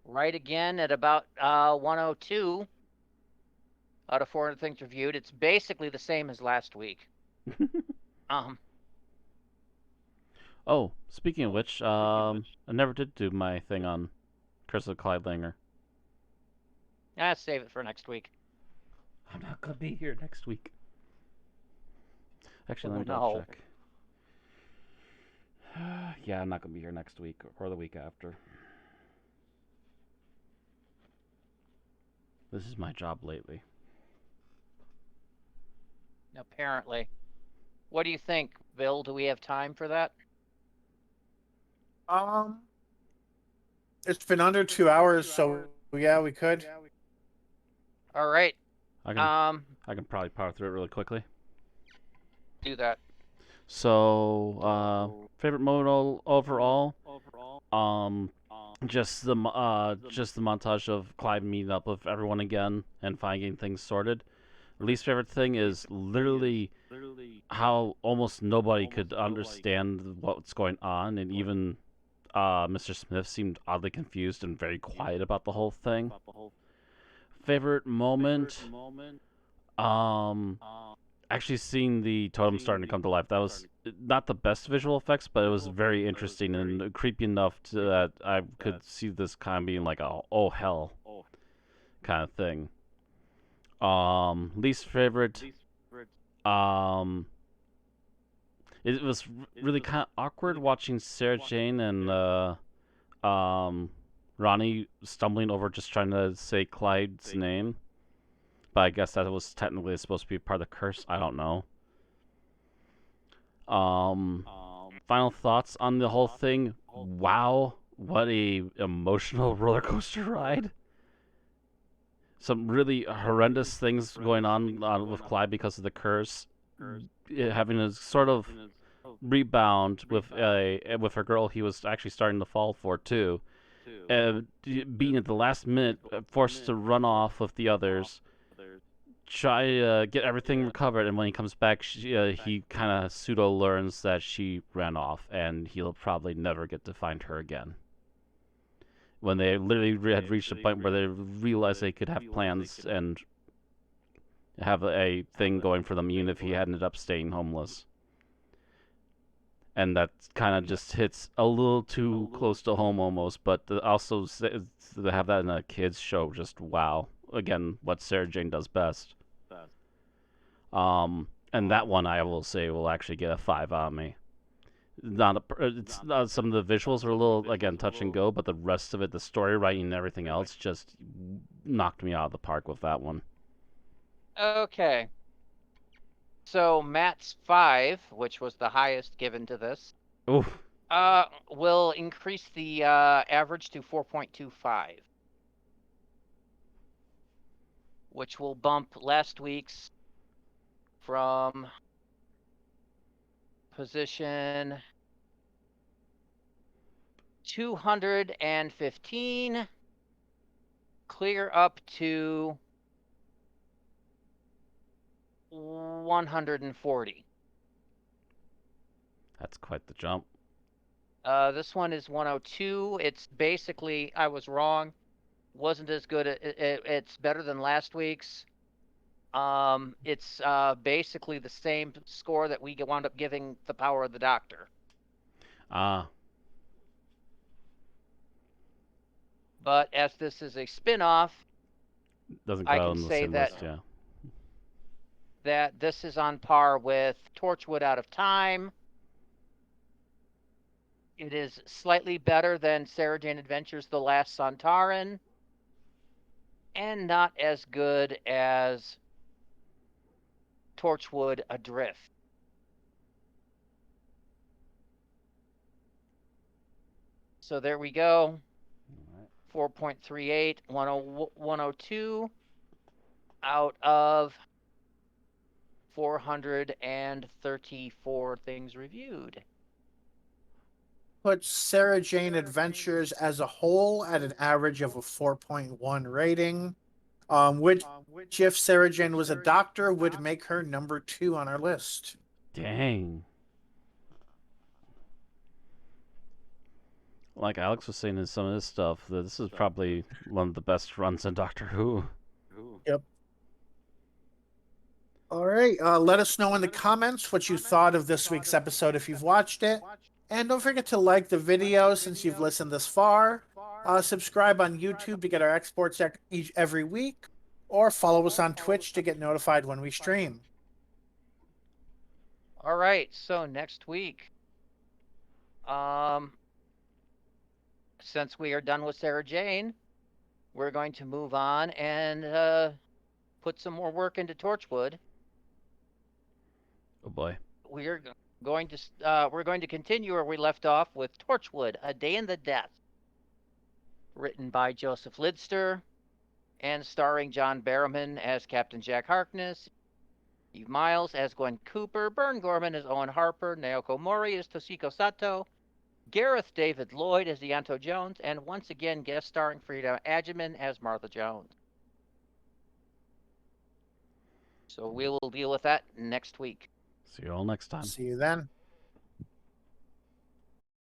right again at about 102 out of 400 things reviewed. It's basically the same as last week. Oh, speaking of which, I never did do my thing on Curse of Clyde Langer. Save it for next week. I'm not gonna be here next week. Actually, let me No. double check. Yeah, I'm not gonna be here next week or the week after. This is my job lately. Apparently. What do you think, Bill? Do we have time for that? It's been under 2 hours, so yeah, we could. All right. I can probably power through it really quickly. Do that. So, favorite mode overall? Just the montage of Clive meeting up with everyone again and finding things sorted. Least favorite thing is literally how almost nobody could understand what's going on, and even Mr. Smith seemed oddly confused and very quiet about the whole thing. Favorite moment? Actually seeing the totem starting to come to life. That was not the best visual effects, but it was very interesting and creepy enough that I could see this kind of being like a oh hell kind of thing. Least favorite. It was really kind of awkward watching Sarah Jane and Ronnie stumbling over just trying to say Clyde's name. But I guess that was technically supposed to be part of the curse. I don't know. Final thoughts on the whole thing. Wow, what a emotional roller coaster ride. Some really horrendous things going on with Clyde because of the curse. Having a sort of rebound with her girl he was actually starting to fall for too. Being at the last minute forced to run off with the others. try get everything recovered, and when he comes back, he kind of pseudo learns that she ran off, and he'll probably never get to find her again. When they literally had reached a point where they realized they could have plans and have a thing going for them, even if he ended up staying homeless. And that kind of just hits a little too close to home almost, but also to have that in a kids show, just wow. Again, what Sarah Jane does best. And that one I will say will actually get a 5 on me. It's not, some of the visuals are a little, again, touch and go, but the rest of it, the story writing and everything else, just knocked me out of the park with that one. Okay. So Matt's 5, which was the highest given to this, Ooh. will increase the average to 4.25, which will bump last week's from position 215 clear up to 140. That's quite the jump. This one is 102. It's basically, I was wrong. Wasn't as good. It's better than last week's. It's basically the same score that we wound up giving The Power of the Doctor. But as this is a spin-off, doesn't I go can on the say same that list, yeah. that this is on par with Torchwood Out of Time. It is slightly better than Sarah Jane Adventures: The Last Sontaran, and not as good as Torchwood Adrift. So there we go. 4.38, 102 out of 434 things reviewed. Put Sarah Jane Adventures as a whole at an average of a 4.1 rating, which if Sarah Jane was a doctor would make her number 2 on our list. Dang. Like Alex was saying in some of this stuff, that this is probably one of the best runs in Doctor Who. Yep. All right. Let us know in the comments what you thought of this week's episode if you've watched it. And don't forget to like the video since you've listened this far. Subscribe on YouTube to get our exports every week. Or follow us on Twitch to get notified when we stream. All right. So next week, since we are done with Sarah Jane, we're going to move on and put some more work into Torchwood. Oh boy. We're going to continue where we left off with Torchwood: A Day in the Death, written by Joseph Lidster and starring John Barrowman as Captain Jack Harkness, Eve Miles as Gwen Cooper, Bern Gorman as Owen Harper, Naoko Mori as Toshiko Sato, Gareth David Lloyd as Deanto Jones, and once again guest starring Frida Agyeman as Martha Jones. So we will deal with that next week. See you all next time. See you then.